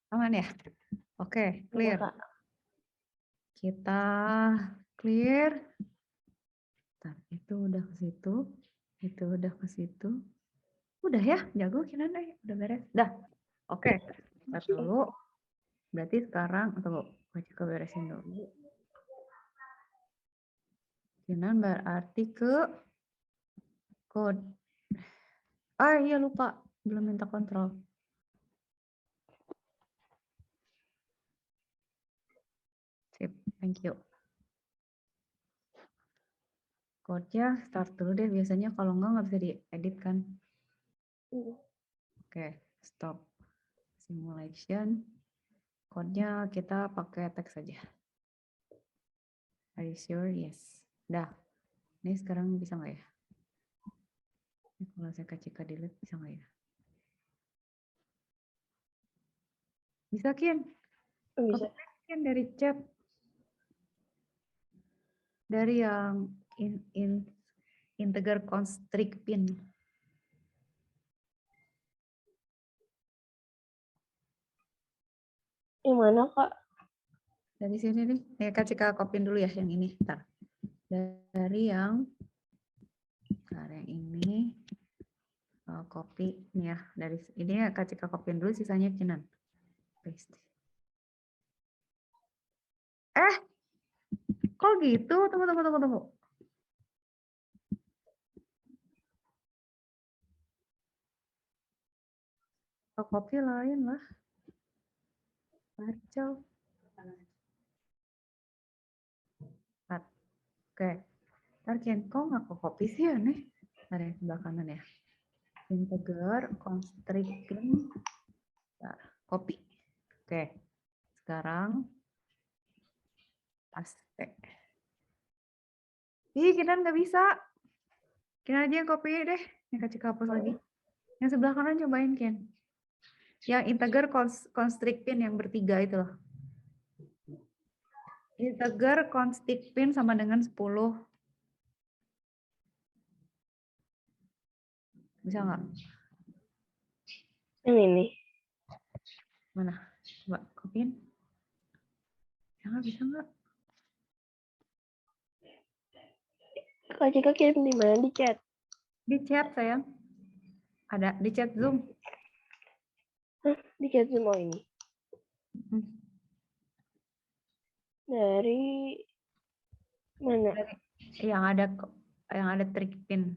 Aman ya? Oke, clear. Kak. Kita clear. Bentar, itu udah ke situ. Itu udah ke situ. Udah ya, jago Kinan udah beres. Dah. Oke. Start dulu. Berarti sekarang atau Kak beresin dulu. Kinan berarti ke code. Iya lupa, belum minta kontrol. Sip, thank you. Code-nya start dulu deh, biasanya kalau nggak bisa diedit kan. Oke, stop simulation. Code-nya kita pakai teks saja. Are you sure? Yes. Dah. Ini sekarang bisa nggak ya? Ini kalau saya Cika delete bisa nggak ya? Bisa Kian? Bisa. Kian dari chat. Dari yang integer constrict pin. Yang mana Kak? Dari sini nih. Kak Cika kopin dulu ya yang ini. Bentar. Dari yang ini copy nih ya. Dari ini ya Kak Cika kopin dulu, sisanya Kinan. Paste. Kok gitu? Tunggu. Copy lain lah. Kacau. Oke. Ntar Kian, kok nggak ke copy sih aneh? Ada yang sebelah kanan ya. Integer, constricting, copy. Oke. Sekarang paste. Ih, kita nggak bisa. Kian aja yang copy deh. Yang kecil hapus lagi. Yang sebelah kanan cobain Kian. Yang integer constricting yang bertiga itu loh. Integer constricting sama dengan 10. Bisa nggak? Yang ini. Mana? Coba copyin. Bisa nggak? Kak Cika kirim di mana? Di chat. Di chat sayang. Ada di chat Zoom. Hah? Di chat semua ini. Hmm. Dari mana? Yang ada trik pin.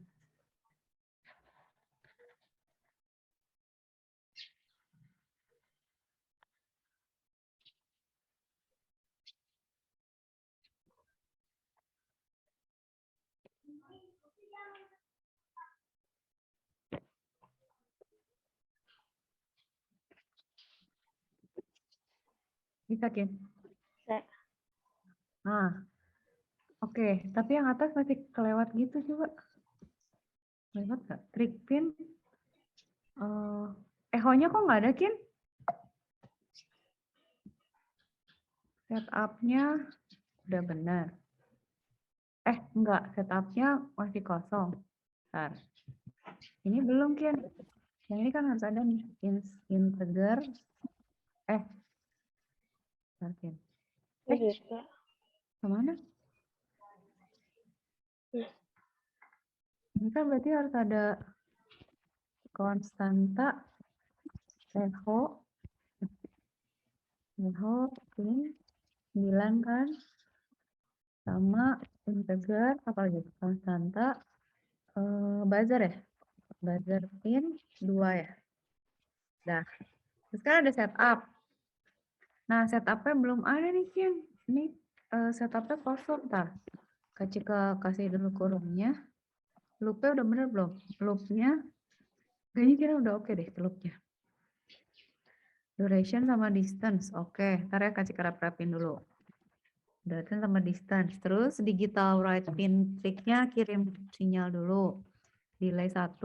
Bisa Kin? Bisa. Nah, oke. Tapi yang atas masih kelewat gitu coba. Lewat nggak? Trik pin. Echo-nya kok nggak ada Kin? Setup-nya udah benar. Enggak. Setup-nya masih kosong. Bentar. Ini belum Kin. Yang ini kan harus ada nih. Integer. Bentar, Kin. Udah, Kak. Kemana? Ini kan berarti harus ada konstanta echo pin 9 kan sama integer apa lagi konstanta buzzer ya, buzzer pin 2 ya. Nah, terus kan ada setup. Nah, setupnya belum ada nih Kin. Ini setupnya kosong tar. Kasih dulu kurungnya. Loopnya udah bener belum? Loopnya kayaknya kira udah oke deh loopnya. Duration sama distance. Oke, ntar ya kasih rapin dulu. Duration sama distance. Terus digital write pin triknya kirim sinyal dulu. Delay 1.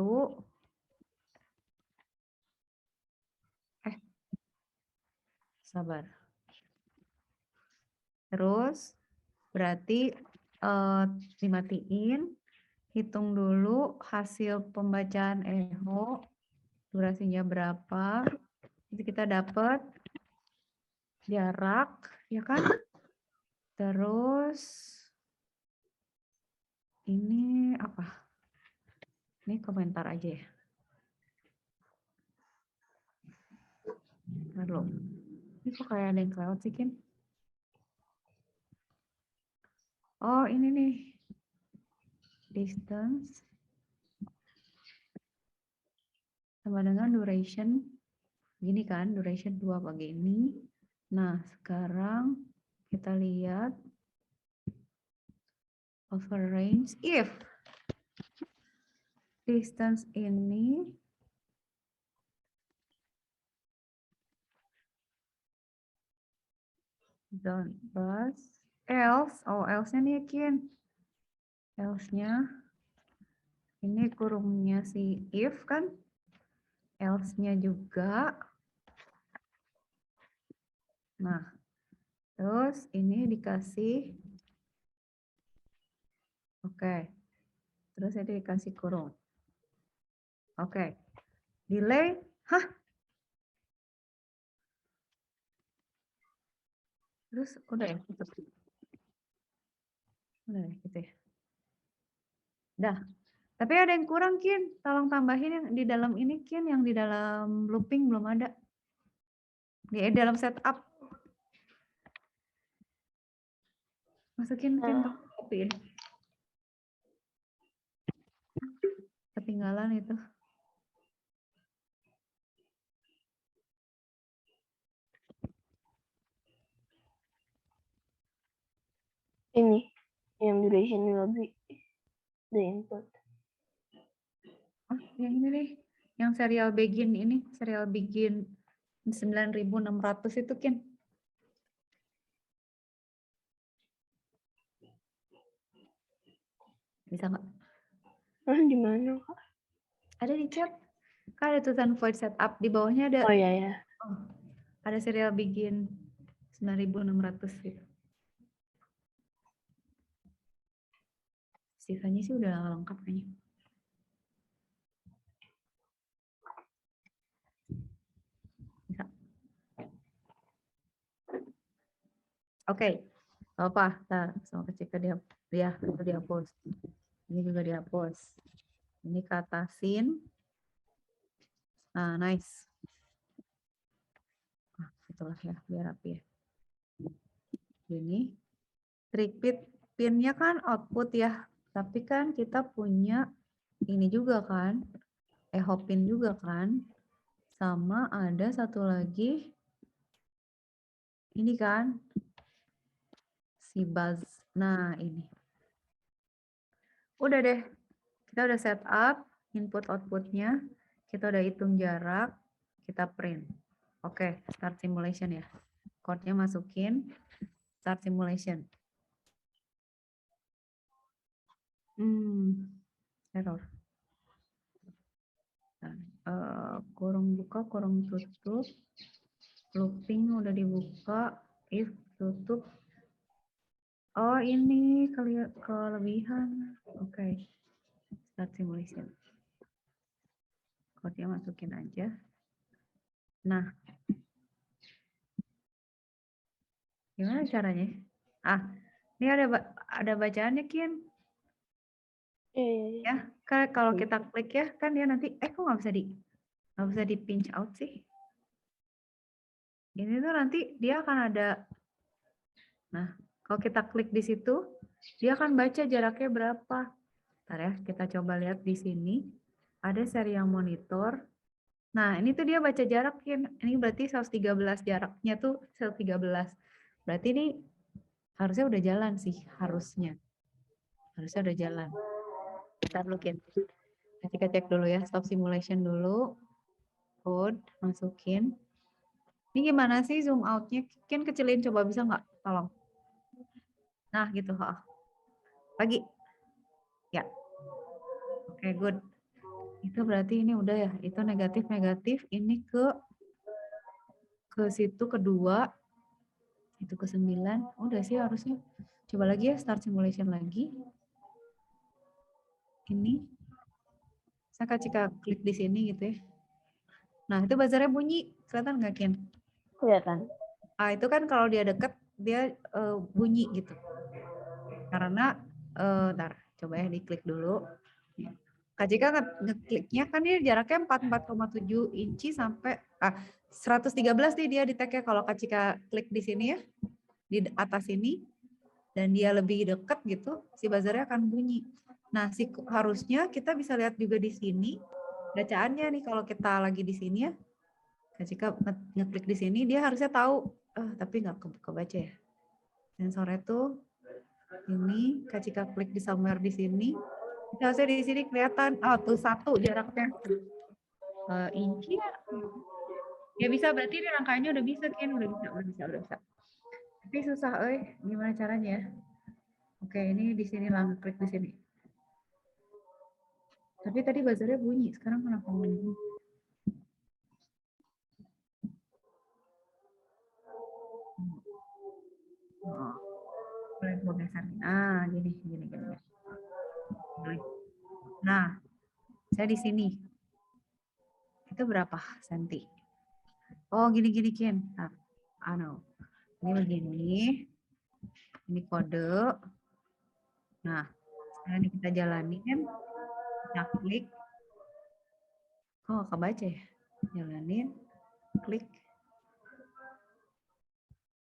Sabar. Terus berarti dimatiin. Hitung dulu hasil pembacaan echo. Durasinya berapa. Jadi kita dapat jarak, ya kan? Terus ini apa? Ini komentar aja ya. Lalu, ini kok kayak ada yang kelewat sih, Kin? Oh, ini nih. Distance sama dengan duration. Gini kan, duration 2 pagi ini. Nah, sekarang kita lihat over range. If distance ini don't bus, else, else-nya nih Kin. Else-nya ini kurungnya si if kan, else-nya juga. Nah, terus ini dikasih, oke. Terus ini dikasih kurung. Oke. Delay, terus udah ya, tutup. Udah ya, gitu ya. Dah. Tapi ada yang kurang, Kin. Tolong tambahin yang di dalam ini, Kin. Yang di dalam looping belum ada. Di dalam setup. Masukin, Kin. Kopiin. Ketinggalan itu. Ini Yang duration lebih the input. Oh, yang ini nih. Yang serial begin ini, serial begin 9600 itu Kin. Bisa nggak? Di mana, Kak? Ada di chat. Kan ada tulisan void setup. Di bawahnya ada Oh iya ya. ada serial begin 9600 gitu. Sisanya sih udah lengkap kayaknya. Bisa. Oke. Apa? Nah, sama kecil dia itu dihapus. Ini juga dihapus. Ini ke atasin. Nah, nice. Itulah ya, biar rapi ya. Ini repeat pin-nya kan output ya. Tapi kan kita punya ini juga kan. Echo pin juga kan. Sama ada satu lagi. Ini kan. Si buzz. Nah, ini. Udah deh. Kita udah set up input outputnya. Kita udah hitung jarak. Kita print. Oke, start simulation ya. Code-nya masukin. Start simulation. Error. Kurung buka, kurung tutup. Looping udah dibuka. If tutup. Oh, ini kelebihan. Oke. Start simulation. Code-nya masukin aja. Nah. Gimana caranya? Ini ada bacaannya, Kin. Ya, kan kalau kita klik ya, kan dia nanti, kok nggak bisa di pinch out sih? Ini tuh nanti dia akan ada, nah, kalau kita klik di situ, dia akan baca jaraknya berapa. Ntar ya, kita coba lihat di sini, ada serial monitor. Nah, ini tuh dia baca jarak, ini berarti 113 jaraknya tuh 113. Berarti ini harusnya udah jalan sih, harusnya. Harusnya udah jalan. Kita lookin. Kita cek dulu ya, stop simulation dulu. Code, masukin. Ini gimana sih zoom out-nya? Kan kecilin, coba bisa nggak? Tolong. Nah, gitu. Lagi. Ya. Oke, good. Itu berarti ini udah ya. Itu negatif-negatif. Ini ke situ kedua. Itu ke 9. Udah sih harusnya. Coba lagi ya, start simulation lagi. Ini. Saya jika klik di sini gitu ya. Nah, itu buzzernya bunyi. Kelihatan nggak, Ken? Kelihatan. Itu kan kalau dia deket, dia bunyi gitu. Karena, ntar, coba ya diklik dulu. Kak Jika ngekliknya kan dia jaraknya 44,7 inci sampai 113 nih dia di tag-nya kalau Kak Jika klik di sini ya, di atas ini, dan dia lebih dekat gitu, si buzzernya akan bunyi. Nah, harusnya kita bisa lihat juga di sini, bacaannya nih kalau kita lagi di sini ya, Kak Jika ngeklik di sini, dia harusnya tahu, tapi nggak kebaca ya. Sensornya tuh ini, Kak Jika klik di somewhere di sini, harusnya di sini kelihatan, tuh 1 jaraknya. Inci ya bisa, berarti ini rangkaiannya udah bisa, Ken. Udah bisa. Tapi susah, gimana caranya ya? Oke, ini di sini langsung klik di sini. Tapi tadi buzzernya bunyi, sekarang kenapa bunyi? Boleh gue geserin. Gini. Nah, saya di sini. Itu berapa senti? Oh, gini, Ken. Ini begini. Ini kode. Nah, sekarang ini kita jalanin. Kita klik. Kok kebaca ya? Jalanin. Klik.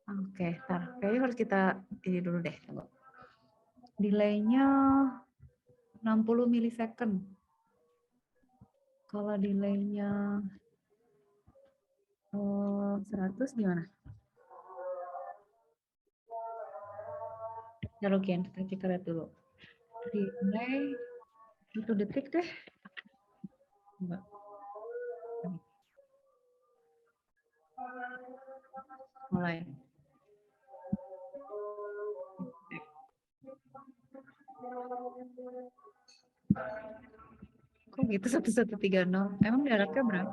Oke, ntar. Kayaknya harus kita ini dulu deh. Delay-nya 60 milisecond. Kalau delay-nya 100 gimana? Taruh Kian, kita lihat dulu. Dimulai 1 detik deh. Coba. Mulai. Kok gitu 1130? Emang jaraknya berapa?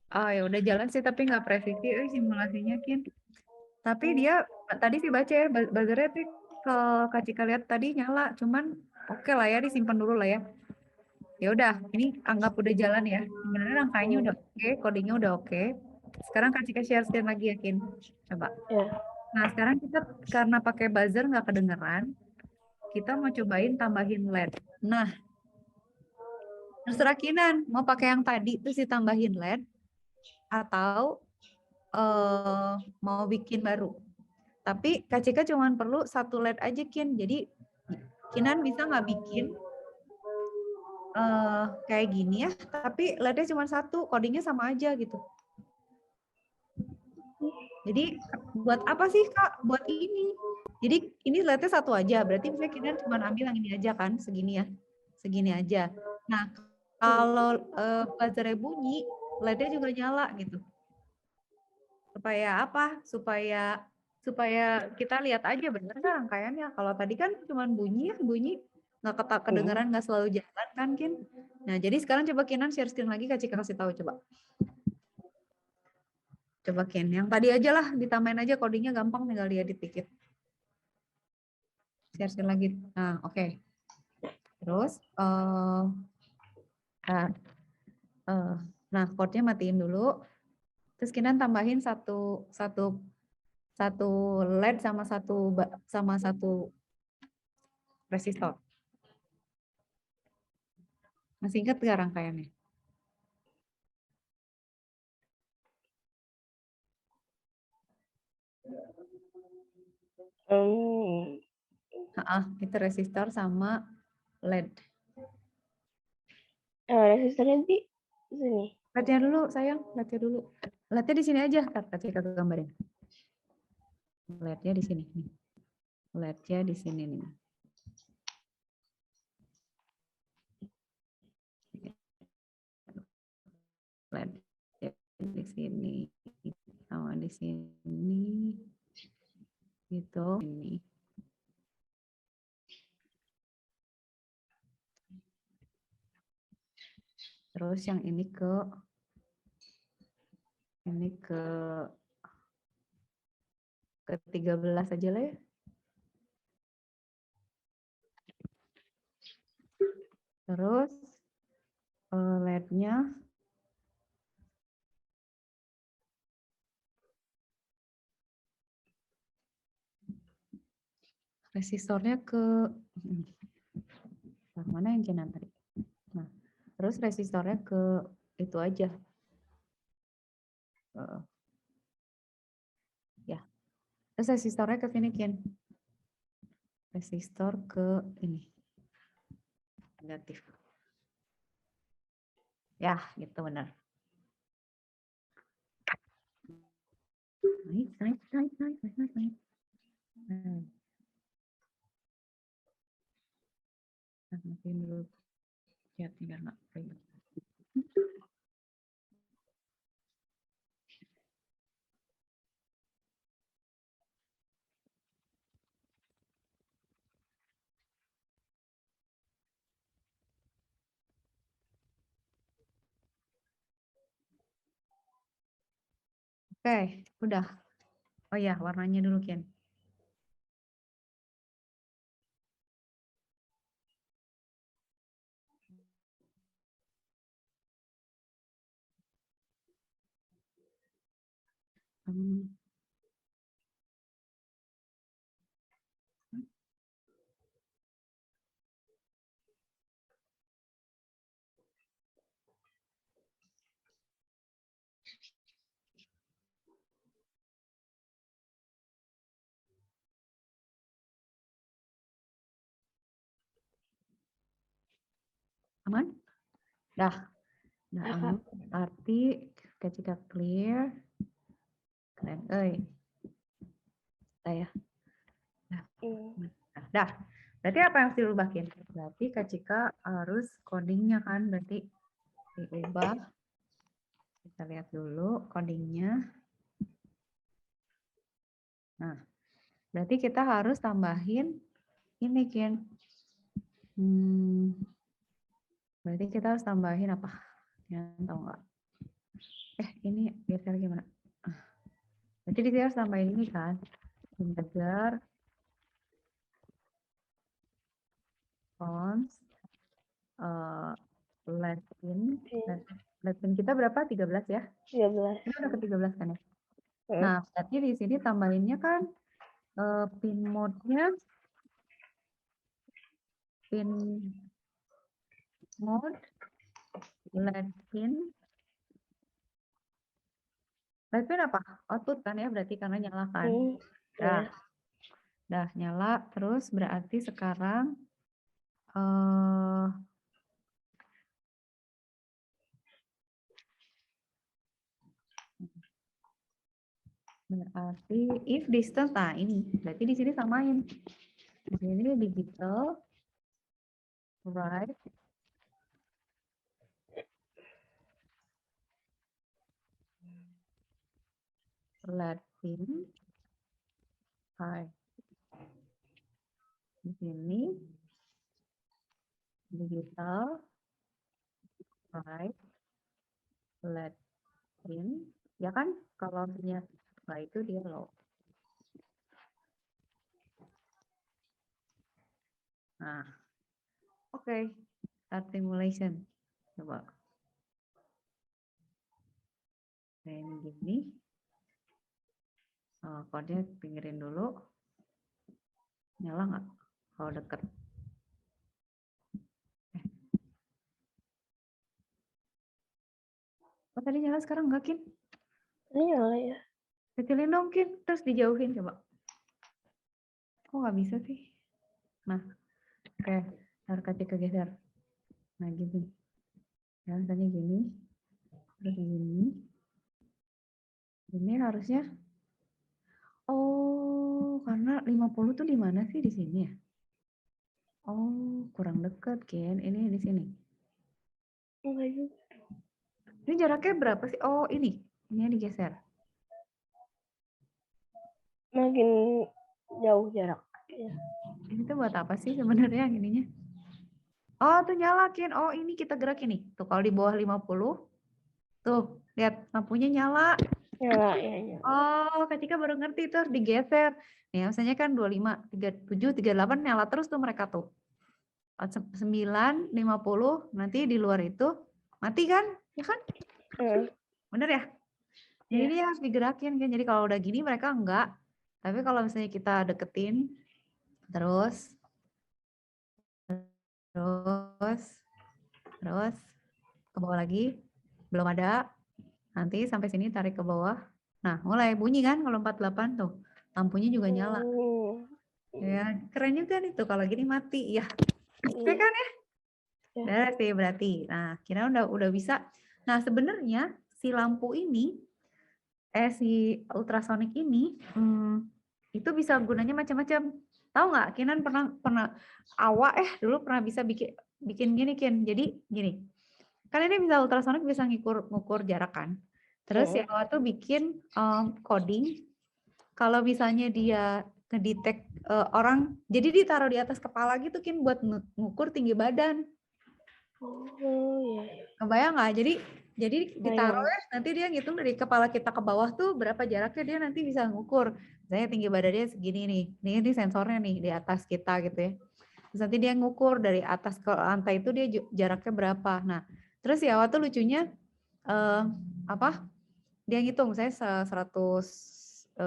Ah ya udah jalan sih tapi nggak presisi simulasinya Kin. Tapi dia tadi sih baca ya buzzernya tuh kalau Kak Cika lihat tadi nyala, cuman oke lah ya disimpan dulu lah ya. Ya udah, ini anggap udah jalan ya. Sebenarnya rangkaiannya udah oke, codingnya udah oke. Sekarang Kak Cika share screen lagi ya Kin. Coba. Ya. Nah sekarang kita karena pakai buzzer nggak kedengeran, kita mau cobain tambahin LED. Nah terserah Kinan mau pakai yang tadi terus ditambahin LED atau mau bikin baru. Tapi Kak Cika cuma perlu 1 LED aja Kin. Jadi Kinan bisa nggak bikin kayak gini ya, tapi LED-nya cuma 1, codingnya sama aja gitu. Jadi buat apa sih Kak? Buat ini. Jadi ini LED-nya 1 aja, berarti misalnya Kinan cuma ambil yang ini aja kan, segini ya. Segini aja. Nah, kalau buzzernya bunyi, LED-nya juga nyala gitu. Supaya apa? Supaya kita lihat aja bener kan rangkaiannya. Kalau tadi kan cuma bunyi ya, bunyi nggak kedengeran, nggak selalu jalan kan Kin. Nah jadi sekarang coba Kinan share screen lagi, Kak Cika kasih tahu coba. Coba Kin, yang tadi aja lah ditambahin aja codingnya gampang, tinggal diedit dikit. Share screen lagi. Nah oke. Terus nah code-nya matiin dulu. Terus Kinan tambahin satu LED sama satu resistor. Masih ingat nggak rangkaiannya? Itu resistor sama LED. Resistornya di sini. LED-nya dulu, sayang. LED-nya dulu. LED-nya di sini aja. Kasih ke gambarin. LED-nya di sini. LED-nya di sini nih. LED di sini. Sama di sini. Gitu. Ini. Terus yang ini ke 13 aja lah ya. Terus LED-nya resistornya ke mana yang Kinan tadi? Nah, terus resistornya ke itu aja. Ya. Terus resistornya ke sini Kin. Resistor ke ini. Negatif. Ya, gitu benar. Naik. Nah, matiin dulu chat biar nggak ribet. Oke, udah. Oh ya, warnanya dulu Ken. Aman? Dah aman. Arti ketika clear. Keren, kita ya. Hmm. Dah. Berarti apa yang harus dirubah, Kin? Berarti Kak Cika harus codingnya kan, berarti diubah. Kita lihat dulu codingnya. Nah, berarti kita harus tambahin ini, Kin. Berarti kita harus tambahin apa? Ya, tahu nggak? Ini geser gimana? Berarti di sini harus tambahin ini kan? Integer const Latin kita berapa? 13 ya? 13. Ini udah ke 13 kan ya? Hmm. Nah, berarti di sini tambahinnya kan pin mode-nya pin mode Latin apa? Output kan ya, berarti karena nyala kan? Ya. Dah nyala, terus berarti sekarang berarti if distance, nah ini berarti di sini samain. Di sini digital right Latin hi. Di sini digital right Latin, ya kan? Kalau punya nah itu dia low. Nah, oke. Start simulation. Coba. Nah, ini gini. Kodenya pinggirin dulu. Nyala nggak? Kalau deket. Oh, tadi nyala, sekarang nggak, Kin? Ini nyala ya. Kecilin dong, Kin. Terus dijauhin coba. Kok nggak bisa sih? Nah, oke. Ntar Kak geser. Nah, gini. Ya, misalnya gini. Terus gini. Ini harusnya. Oh, karena 50 tuh di mana sih? Di sini ya? Oh, kurang deket, Kin. Ini di sini. Enggak juga. Ini jaraknya berapa sih? Oh, ini. Ini digeser. Makin jauh jarak. Ya. Ini tuh buat apa sih sebenarnya ininya? Oh, tuh nyala, Kin. Oh, ini kita gerak ini. Tuh, kalau di bawah 50. Tuh, lihat lampunya nyala. Nyala ya. Oh, ketika baru ngerti itu harus digeser. Ya, misalnya kan 25, 37, 38 nyala terus tuh mereka tuh. 9, 50, nanti di luar itu mati kan? Ya kan? Bener ya? Jadi Iya. dia harus digerakin kan. Jadi kalau udah gini mereka enggak. Tapi kalau misalnya kita deketin terus ke bawah lagi, belum ada. Nanti sampai sini tarik ke bawah. Nah, mulai bunyi kan kalau 48 tuh. Lampunya juga nyala. Ya, keren juga nih tuh kalau gini mati. Ya, oke kan ya? Beres sih berarti. Nah, kira udah bisa. Nah, sebenarnya si lampu ini, si ultrasonic ini, itu bisa gunanya macam-macam. Tahu nggak? Kinan pernah dulu pernah bisa bikin gini, Kin. Jadi gini. Kan ini bisa ultrasonic bisa ngukur jarak kan. Terus si Awa tuh bikin coding. Kalau misalnya dia ngedetect orang, jadi ditaruh di atas kepala gitu, Kin, buat ngukur tinggi badan. Oh, iya. Kebayang nggak? Jadi ditaruh ya, nanti dia ngitung dari kepala kita ke bawah tuh berapa jaraknya, dia nanti bisa ngukur. Misalnya tinggi badannya segini nih. Ini sensornya nih di atas kita gitu ya. Terus nanti dia ngukur dari atas ke lantai itu dia jaraknya berapa. Nah, terus si Awa tuh lucunya dia ngitung saya 180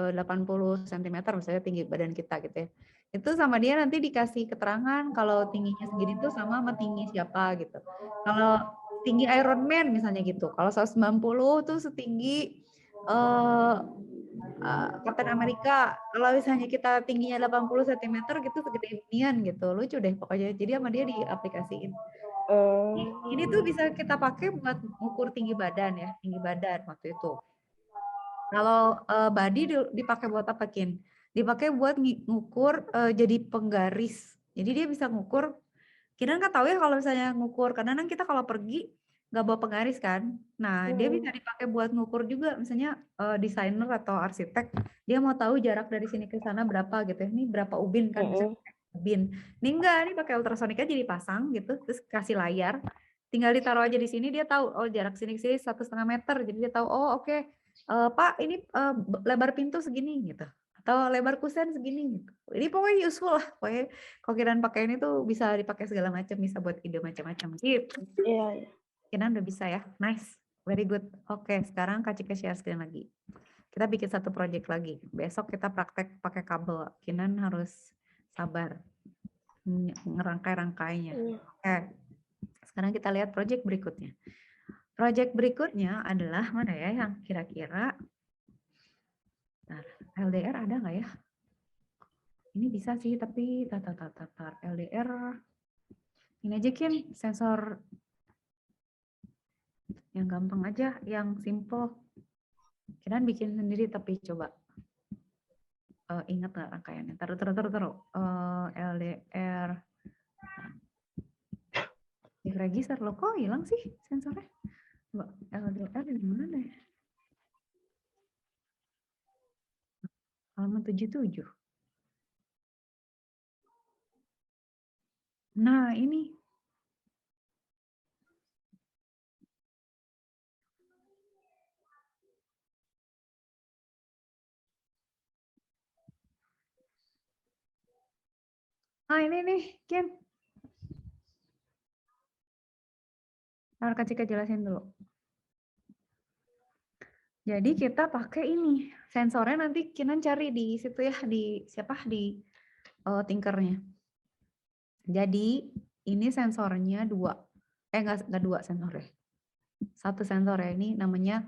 cm misalnya tinggi badan kita gitu ya. Itu sama dia nanti dikasih keterangan kalau tingginya segini tuh sama tinggi siapa gitu. Kalau tinggi Iron Man misalnya gitu. Kalau 190 tuh setinggi Captain Amerika. Kalau misalnya kita tingginya 80 cm gitu segede Minion gitu. Lucu deh pokoknya. Jadi sama dia diaplikasiin. Ini tuh bisa kita pakai buat mengukur tinggi badan ya, tinggi badan waktu itu. Kalau body dipakai buat apa, Kin? Dipakai buat ngukur jadi penggaris. Jadi dia bisa ngukur. Kinan kan tahu ya kalau misalnya ngukur, karena kan kita kalau pergi nggak bawa penggaris kan. Nah, dia bisa dipakai buat ngukur juga. Misalnya desainer atau arsitek, dia mau tahu jarak dari sini ke sana berapa gitu ya. Ini berapa ubin kan, bisa ubin. Ini enggak, ini pakai ultrasonik aja dipasang gitu, terus kasih layar. Tinggal ditaruh aja di sini, dia tahu oh jarak sini ke sini 1,5 meter. Jadi dia tahu oh oke, Pak ini lebar pintu segini gitu. Atau lebar kusen segini gitu. Ini pokoknya useful lah. Pokoknya kalau Kinan pakai ini tuh bisa dipakai segala macam, bisa buat ide macam-macam gitu. Iya. Kinan udah bisa ya. Nice. Very good. Oke, sekarang Kak Cika share screen lagi. Kita bikin satu project lagi. Besok kita praktek pakai kabel. Kinan harus sabar ngerangkai-rangkainya. Oke. Sekarang kita lihat project berikutnya. Project berikutnya adalah mana ya yang kira-kira LDR ada nggak ya? Ini bisa sih, tapi LDR ini aja Kim, sensor yang gampang aja, yang simple. Kirain bikin sendiri tapi coba ingat nggak rangkaiannya? Taruh. LDR di register loh, kok hilang sih sensornya? Coba LDR di mana ya? Halaman 77. Nah, ini. Ah, ini nih, Ken. Ntar Kak Cika jelasin dulu. Jadi kita pakai ini. Sensornya nanti Kinan cari di situ ya, di Tinkernya. Jadi ini sensornya dua. Enggak dua sensornya. Satu sensor ya, ini namanya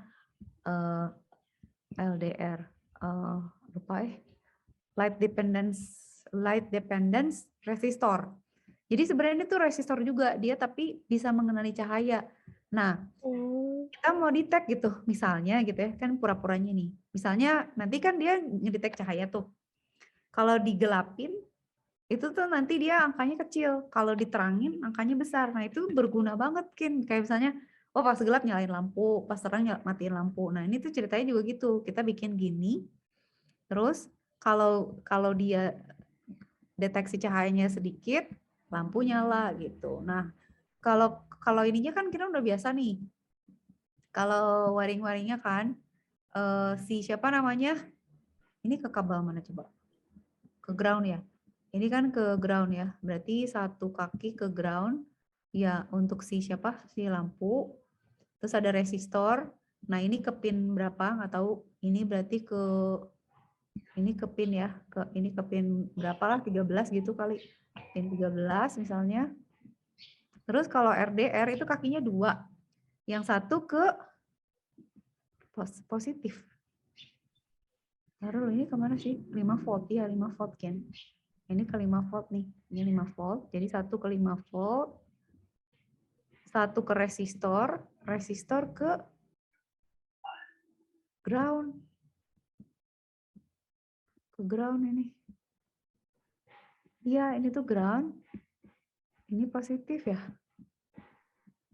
LDR. Lupa light dependence resistor. Jadi sebenarnya ini tuh resistor juga dia, tapi bisa mengenali cahaya. Nah, kita mau detect gitu, misalnya gitu ya, kan pura-puranya nih. Misalnya nanti kan dia ngedetek cahaya tuh. Kalau digelapin, itu tuh nanti dia angkanya kecil. Kalau diterangin, angkanya besar. Nah, itu berguna banget, Kin. Kayak misalnya, oh pas gelap nyalain lampu, pas terang matiin lampu. Nah, ini tuh ceritanya juga gitu. Kita bikin gini, terus kalau dia deteksi cahayanya sedikit, lampu nyala gitu. Nah, kalau ininya kan kita udah biasa nih. Kalau waring-waringnya kan, si siapa namanya? Ini ke kabel mana coba? Ke ground ya. Ini kan ke ground ya. Berarti satu kaki ke ground. Ya, untuk si siapa? Si lampu. Terus ada resistor. Nah, ini ke pin berapa? Nggak tahu. Ini berarti ini ke pin ya. Ini ke pin berapa lah? 13 gitu kali. Pin 13 misalnya. Terus kalau RDR itu kakinya 2. Yang satu ke positif. Taruh ini kemana sih? 5 volt ya, 5 volt kan. Ini ke 5 volt nih. Ini 5 volt. Jadi satu ke 5 volt. Satu ke resistor. Resistor ke ground. Ke ground ini. Iya, ini tuh ground. Ini positif ya.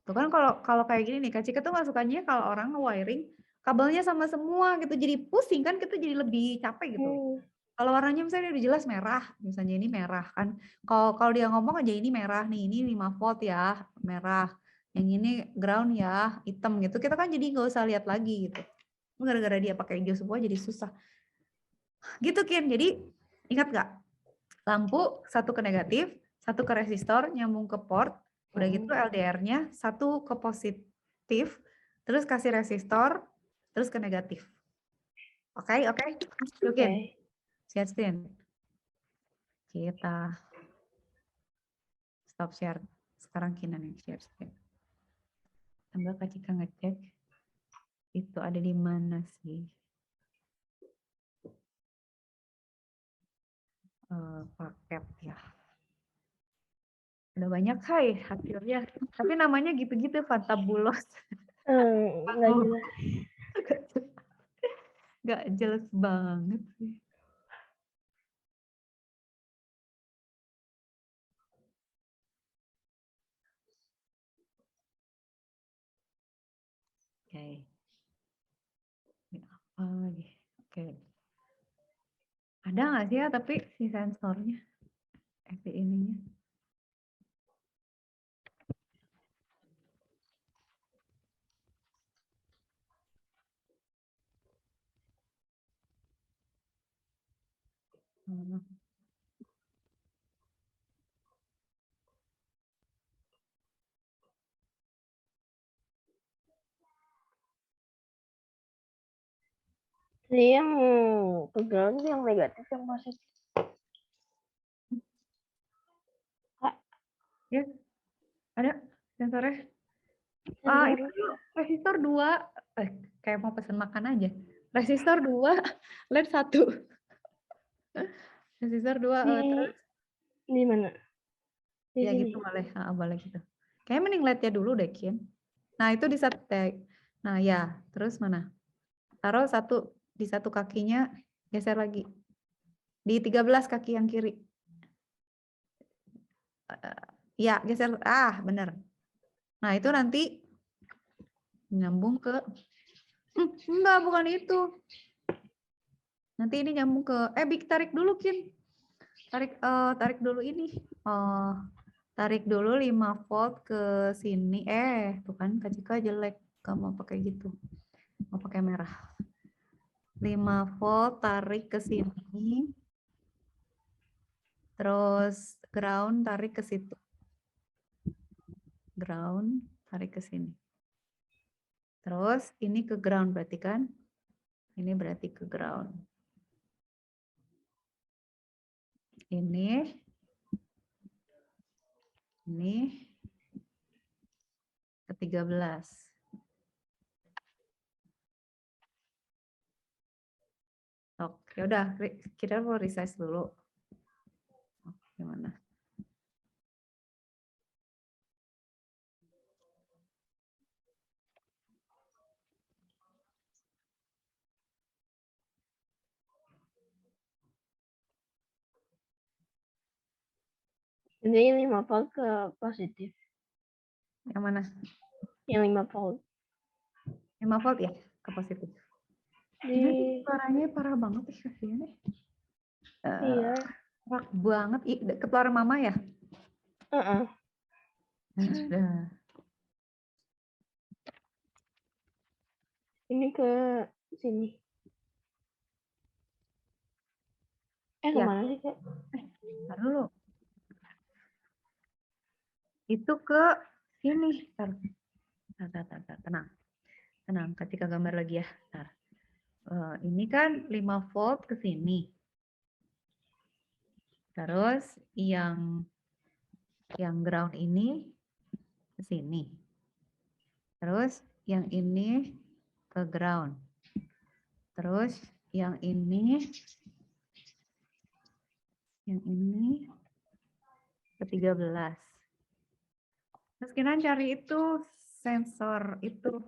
Tuh kan kalau kayak gini nih, Kak Cika tuh nggak sukanya kalau orang wiring kabelnya sama semua gitu. Jadi pusing kan, kita jadi lebih capek gitu. Kalau warnanya misalnya udah jelas merah, misalnya ini merah kan. Kalau dia ngomong aja ini merah nih, ini 5 volt ya, merah. Yang ini ground ya, hitam gitu. Kita kan jadi nggak usah lihat lagi gitu. Gara-gara dia pakai hijau semua jadi susah. Gitu Kin. Jadi ingat nggak? Lampu satu ke negatif, satu ke resistor, nyambung ke port. Udah gitu LDR-nya satu ke positif, terus kasih resistor, terus ke negatif. Oke. Kin. Share screen. Kita stop share. Sekarang Kinan yang share screen. Tambah Kak Cika ngecek. Itu ada di mana sih? Paket ya. Udah banyak hai akhirnya. Tapi namanya gitu-gitu fantabulos. Nggak jelas. Gak jelas banget sih. Oke. Ini apa lagi? Oke. Ada nggak sih ya tapi si sensornya? Si ininya. Hmm. Jadi yang ke ground yang negatif yang positif. Ya, ada sensornya. Sensor. Itu resistor 2. Kayak mau pesen makan aja. Resistor 2, LED 1. Resistor 2, terus Di mana? Di ya sini. gitu boleh gitu. Kayaknya mending LED-nya dulu deh, Kian. Nah, itu di satu Nah, ya, terus mana? Taruh di satu kakinya, geser lagi. Di 13 kaki yang kiri. Ya, geser. Bener. Nah, itu nanti nyambung ke enggak, bukan itu. Nanti ini nyambung ke tarik dulu, Kin. Tarik dulu ini. Tarik dulu 5 volt ke sini. Tuh kan Kak Cika jelek. Gak mau pakai gitu. Mau pakai merah. 5 volt tarik ke sini. Terus ground tarik ke situ. Ground tarik ke sini. Terus ini ke ground berarti kan? Ini berarti ke ground. Ini ke 13. Oke, udah. Kita mau resize dulu. Gimana? Jadi 5 volt ke positif. Yang mana? Yang 5 volt. 5 volt ya ke positif. Di Suaranya parah banget nih kasihan nih. iya. Rak banget. Ketularan mama ya? Ini ke sini. Ya. Kemana sih, Kak? Ntar dulu. Itu ke sini. Tenang. Tenang, ketika gambar lagi ya. Ntar. Ini kan 5 volt ke sini. Terus yang ground ini ke sini. Terus yang ini ke ground. Terus yang ini ke 13. Terus kita cari itu sensor itu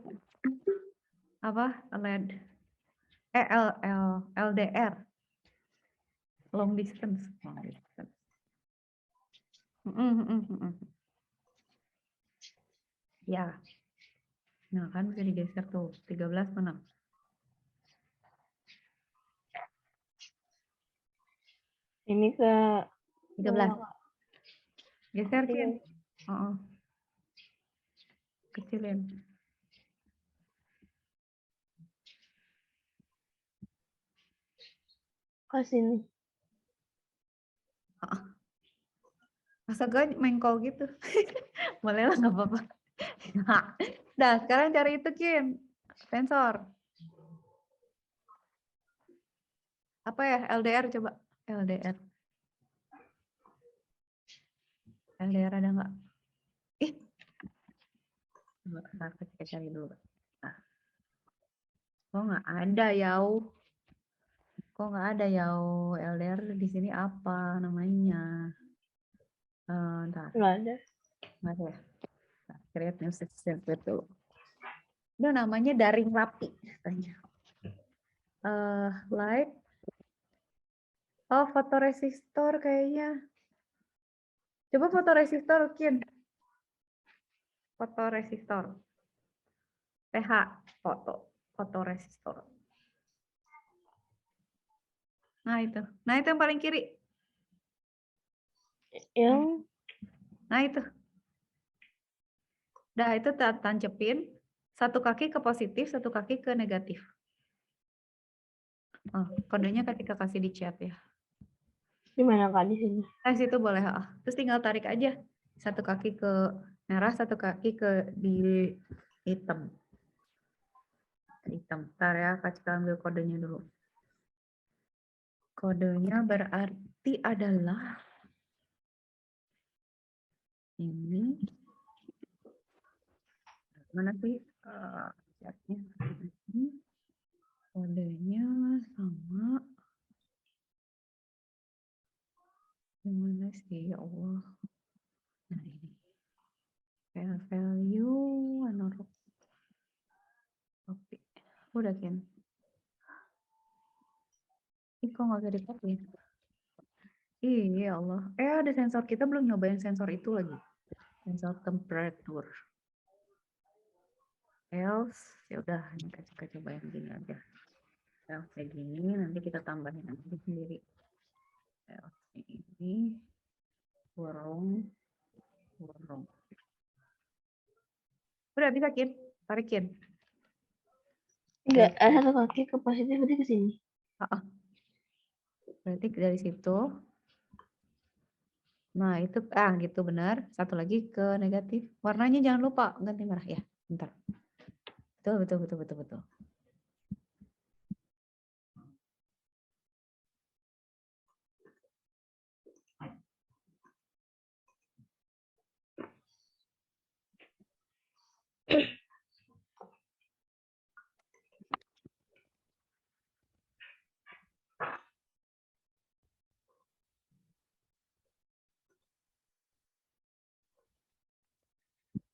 apa? LED. LDR. Long distance. Ya. Nah, kan bisa digeser tuh. 13 mana? Ini ke 13. Geser, Kin. Kecilin. ke sini. Astaga, mengkol gitu. Boleh lah, nggak apa-apa. Nah, sekarang cari itu, Kim. Sensor. Apa ya? LDR coba. LDR. LDR ada nggak? Bentar, kita cari dulu. Nah. Kok nggak ada, Yau? Kok nggak ada, Yau? LDR di sini apa namanya? Ntar. Nggak ada. Nggak ada ya? Nah, create new circuit dulu. Itu namanya daring rapi. Light. Oh, fotoresistor kayaknya. Coba fotoresistor, Kin. Fotoresistor. PH, fotoresistor. Nah itu yang paling kiri. Yang Nah itu. Dah itu tancepin satu kaki ke positif, satu kaki ke negatif. Oh, kodenya ketika kasih di chat ya. di mana Kak di sini? Nah, situ boleh. Terus tinggal tarik aja. Satu kaki ke merah, satu kaki ke di hitam. Hitam. Ntar ya, Kak Cika ambil kodenya dulu. Kodenya berarti adalah ini. Mana sih chatnya? Kodenya sama. Gimana sih ya Allah? Nah ini. Value another copy. Udah kan? Ih, kok nggak bisa di-copy? Iya Allah. Ada sensor, kita belum nyobain sensor itu lagi. Sensor temperature. Else, ya udah ini kita coba yang gini aja. Else kayak gini, nanti kita tambahin aja sendiri. Else ini borong. Udah bisa Kin, tarikin. Enggak, ada satu kaki ke positif berarti ke sini. Berarti dari situ. Nah itu gitu benar. Satu lagi ke negatif. Warnanya jangan lupa ganti merah ya. Bentar. Betul.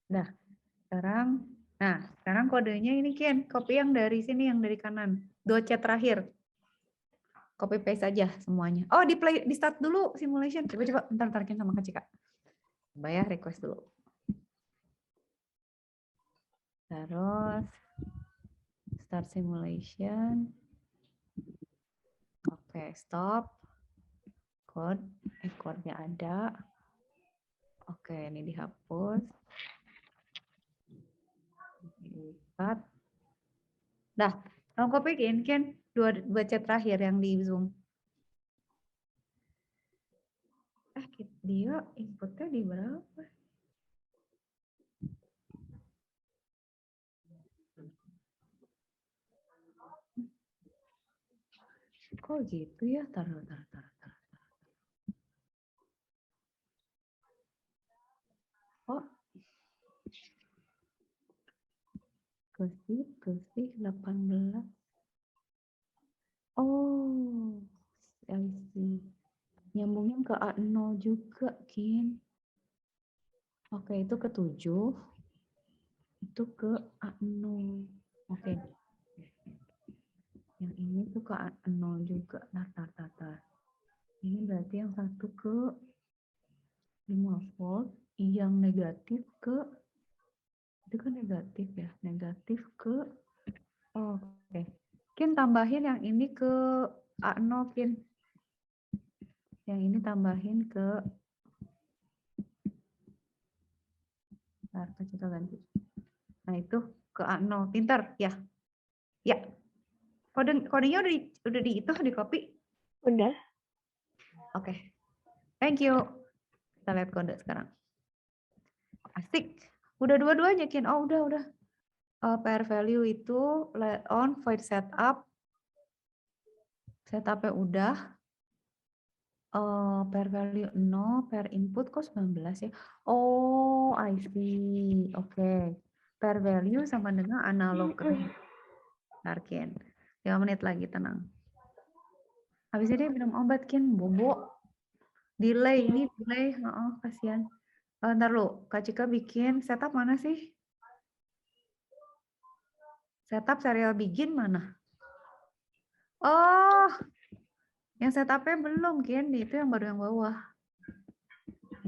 Nah, sekarang kodenya ini Ken, copy yang dari sini, yang dari kanan. 2 chat terakhir. Copy paste aja semuanya. Oh, di start dulu simulation. Coba bentar Ken sama Kak Cika. Coba ya, request dulu. Terus start simulation. Oke, stop. Code-nya ada. Oke, ini dihapus. Lipat. Dah, kamu copy Ken, 2 chat terakhir yang di Zoom. Dia inputnya di berapa? Kok gitu ya? Taruh. Oh. Kesih 18. Oh, I see. Nyambungin ke A0 juga, Kin. Oke, itu ke 7. Itu ke A0. Oke. Yang ini tuh ke A0 juga. Tar. Ini berarti yang satu ke 5 volt. Yang negatif ke, itu kan negatif ya. Negatif ke, oke. Kin tambahin yang ini ke A0, Kin. Yang ini tambahin ke, kita ganti. Nah itu ke A0, pintar ya. Ya. Kodenya udah di itu, di copy. Udah. Oke. Thank you. Kita lihat kode sekarang. Asik. Udah dua-duanya Kin. Oh udah. Pair value itu let on void setup. Setupnya udah. Pair value 0, pair input kok 19 ya. Oh, I see. Oke. Pair value sama dengan analog. Kin. 5 menit lagi, tenang. Habis ini minum obat Kin, bobo. Delay, kasihan. Ntar lu, Kak Cika bikin setup mana sih? Setup serial begin mana? Oh, yang setupnya belum Kin, itu yang baru yang bawah.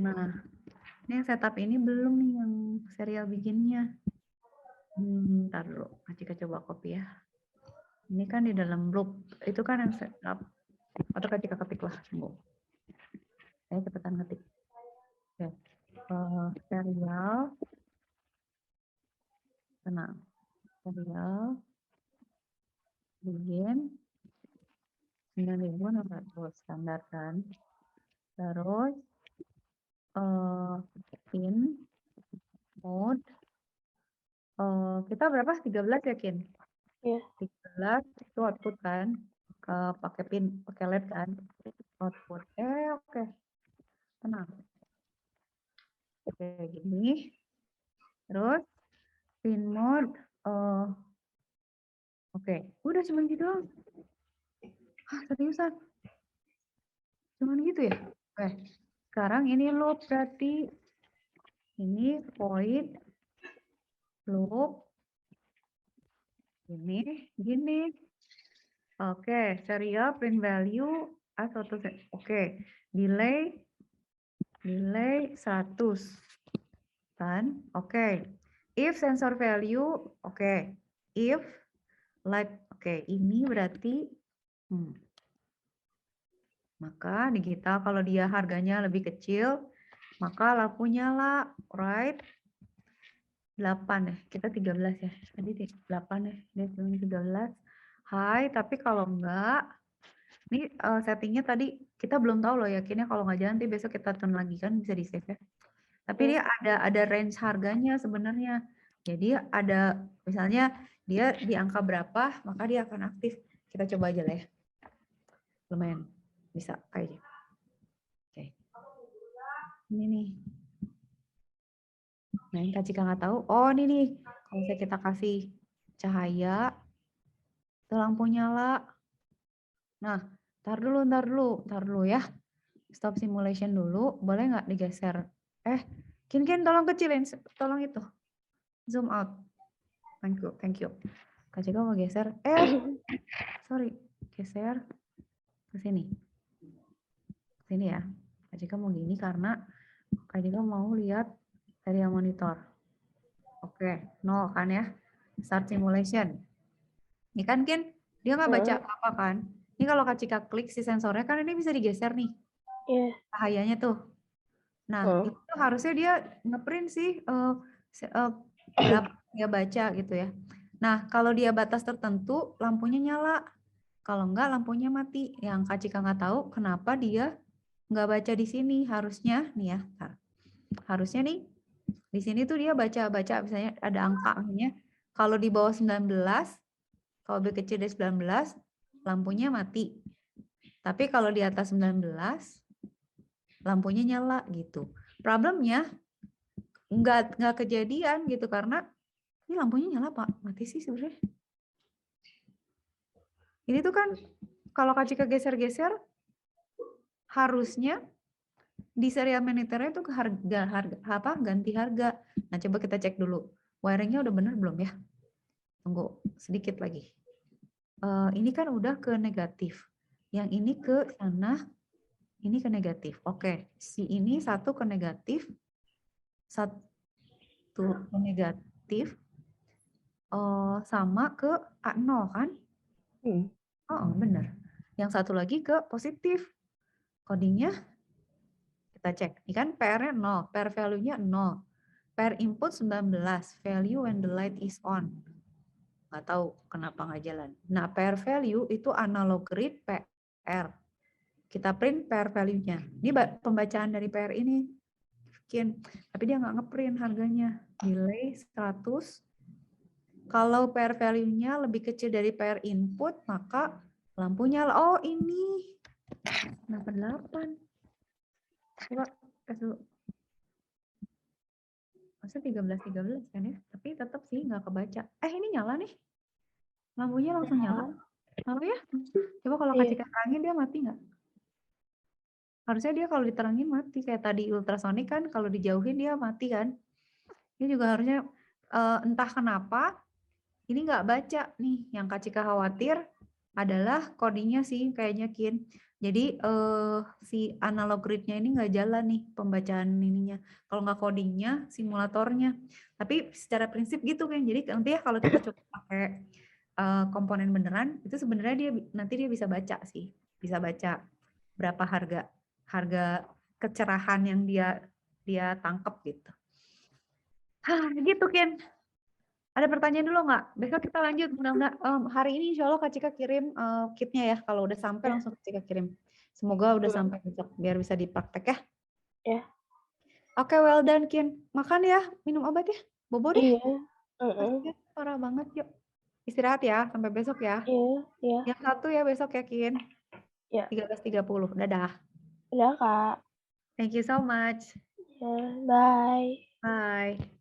Nah, ini yang setup ini belum nih yang serial beginnya. Ntar dulu, Kak Cika coba copy ya. Ini kan di dalam loop, itu kan yang setup. Atau Kak Cika ketik lah, tunggu. Saya cepetan ketik. Oke. Serial. Tenang. Serial. Begin. 9.600 standar kan. Terus in mode kita berapa? 13 ya, Kin? Iya. 13 itu output kan. Pakai pin, pakai LED kan. Output. Oke. Tenang. Oke, gini. Terus pin mode oke, udah cuma gitu doang. Hah, seriusan? Cuman gitu ya? Oke. Sekarang ini loop berarti ini void loop gini. Oke, serial print value atau oke, delay 100 kan? Oke. If sensor value oke. If light oke, ini berarti maka digital kalau dia harganya lebih kecil, maka lampu nyala, right? 8 ya, kita 13 ya. Tadi 8 ya, dia cuma 13. High, tapi kalau enggak, ini settingnya tadi kita belum tahu loh, yakinnya kalau nggak jalan nanti besok kita turn lagi kan bisa di save ya. Tapi dia ada range harganya sebenarnya. Jadi ada misalnya dia di angka berapa, maka dia akan aktif. Kita coba aja lah ya. Lumayan bisa kayaknya. Oke. Ini nih. Nah, yang Kak Cika nggak tahu. Oh, ini nih. Kalau misalnya kita kasih cahaya, itu lampu nyala. Nah, tar dulu ya. Stop simulation dulu. Boleh nggak digeser? Kin tolong kecilin, tolong itu. Zoom out. Thank you. Kak Cika mau geser. Sorry. Geser ke sini. Sini ya. Kak Cika mau gini karena Kak Cika mau lihat area monitor. Oke, 0 kan ya. Start simulation. Ini kan Kin, dia nggak baca apa kan. Ini kalau Kak Cika klik si sensornya kan ini bisa digeser nih. Iya. Cahayanya tuh. Nah, itu harusnya dia ngeprint sih berapa dia baca gitu ya. Nah, kalau dia batas tertentu, lampunya nyala. Kalau enggak, lampunya mati. Yang Kak Cika nggak tahu kenapa dia nggak baca di sini. Harusnya nih ya. Harusnya nih, di sini tuh dia baca-baca, misalnya ada angkanya. Kalau di bawah 19, kalau lebih kecil dari 19, lampunya mati. Tapi kalau di atas 19, lampunya nyala gitu. Problemnya nggak kejadian gitu karena ini lampunya nyala Pak, mati sih sebenarnya. Ini tuh kan kalau Kak Cika geser-geser harusnya di serial monitornya tuh ganti harga. Nah, coba kita cek dulu. Wiringnya udah bener belum ya? Tunggu sedikit lagi. Ini kan udah ke negatif. Yang ini ke sana, ini ke negatif. Oke, si ini satu ke negatif, satu ke negatif, sama ke A0 kan? Oh, bener. Yang satu lagi ke positif. Codingnya kita cek. Ini kan PR-nya 0, PR value-nya 0. PR input 19, value when the light is on. Nggak tahu kenapa nggak jalan. Nah, PR value itu analog read PR. Kita print PR value-nya. Ini pembacaan dari PR ini. Tapi dia nggak ngeprint harganya. Delay 100. Kalau PR value-nya lebih kecil dari PR input, maka lampunya, oh ini. Kenapa 8? Coba kasih dulu. Masa 13 kan ya? Tapi tetap sih nggak kebaca. Ini nyala nih. Lampunya langsung nyala. Lalu ya? Coba kalau Kak Cika terangin dia mati nggak? Harusnya dia kalau diterangin mati. Kayak tadi ultrasonic kan kalau dijauhin dia mati kan. Ini juga harusnya entah kenapa ini nggak baca nih. Yang Kak Cika khawatir adalah codingnya sih kayaknya Kin. Jadi si analog read-nya ini nggak jalan nih pembacaan ininya. Kalau nggak codingnya, simulatornya. Tapi secara prinsip gitu kan. Jadi nanti ya kalau kita coba pakai komponen beneran, itu sebenarnya nanti dia bisa baca sih. Bisa baca berapa harga kecerahan yang dia tangkap gitu. Gitu Ken. Ada pertanyaan dulu nggak? Besok kita lanjut. Mudah-mudahan hari ini insya Allah Kak Cika kirim kitnya ya. Kalau udah sampai langsung Kak Cika kirim. Semoga udah sampai besok biar bisa dipraktek ya. Ya. Oke, well done Kin. Makan ya, minum obat ya. Bobo deh. Iya. Kasian, parah banget yuk. Istirahat ya, sampai besok ya. Iya. Jam 1 ya besok ya Kin. Ya. 13.30. Dadah. Udah Kak. Thank you so much. Ya, bye. Bye.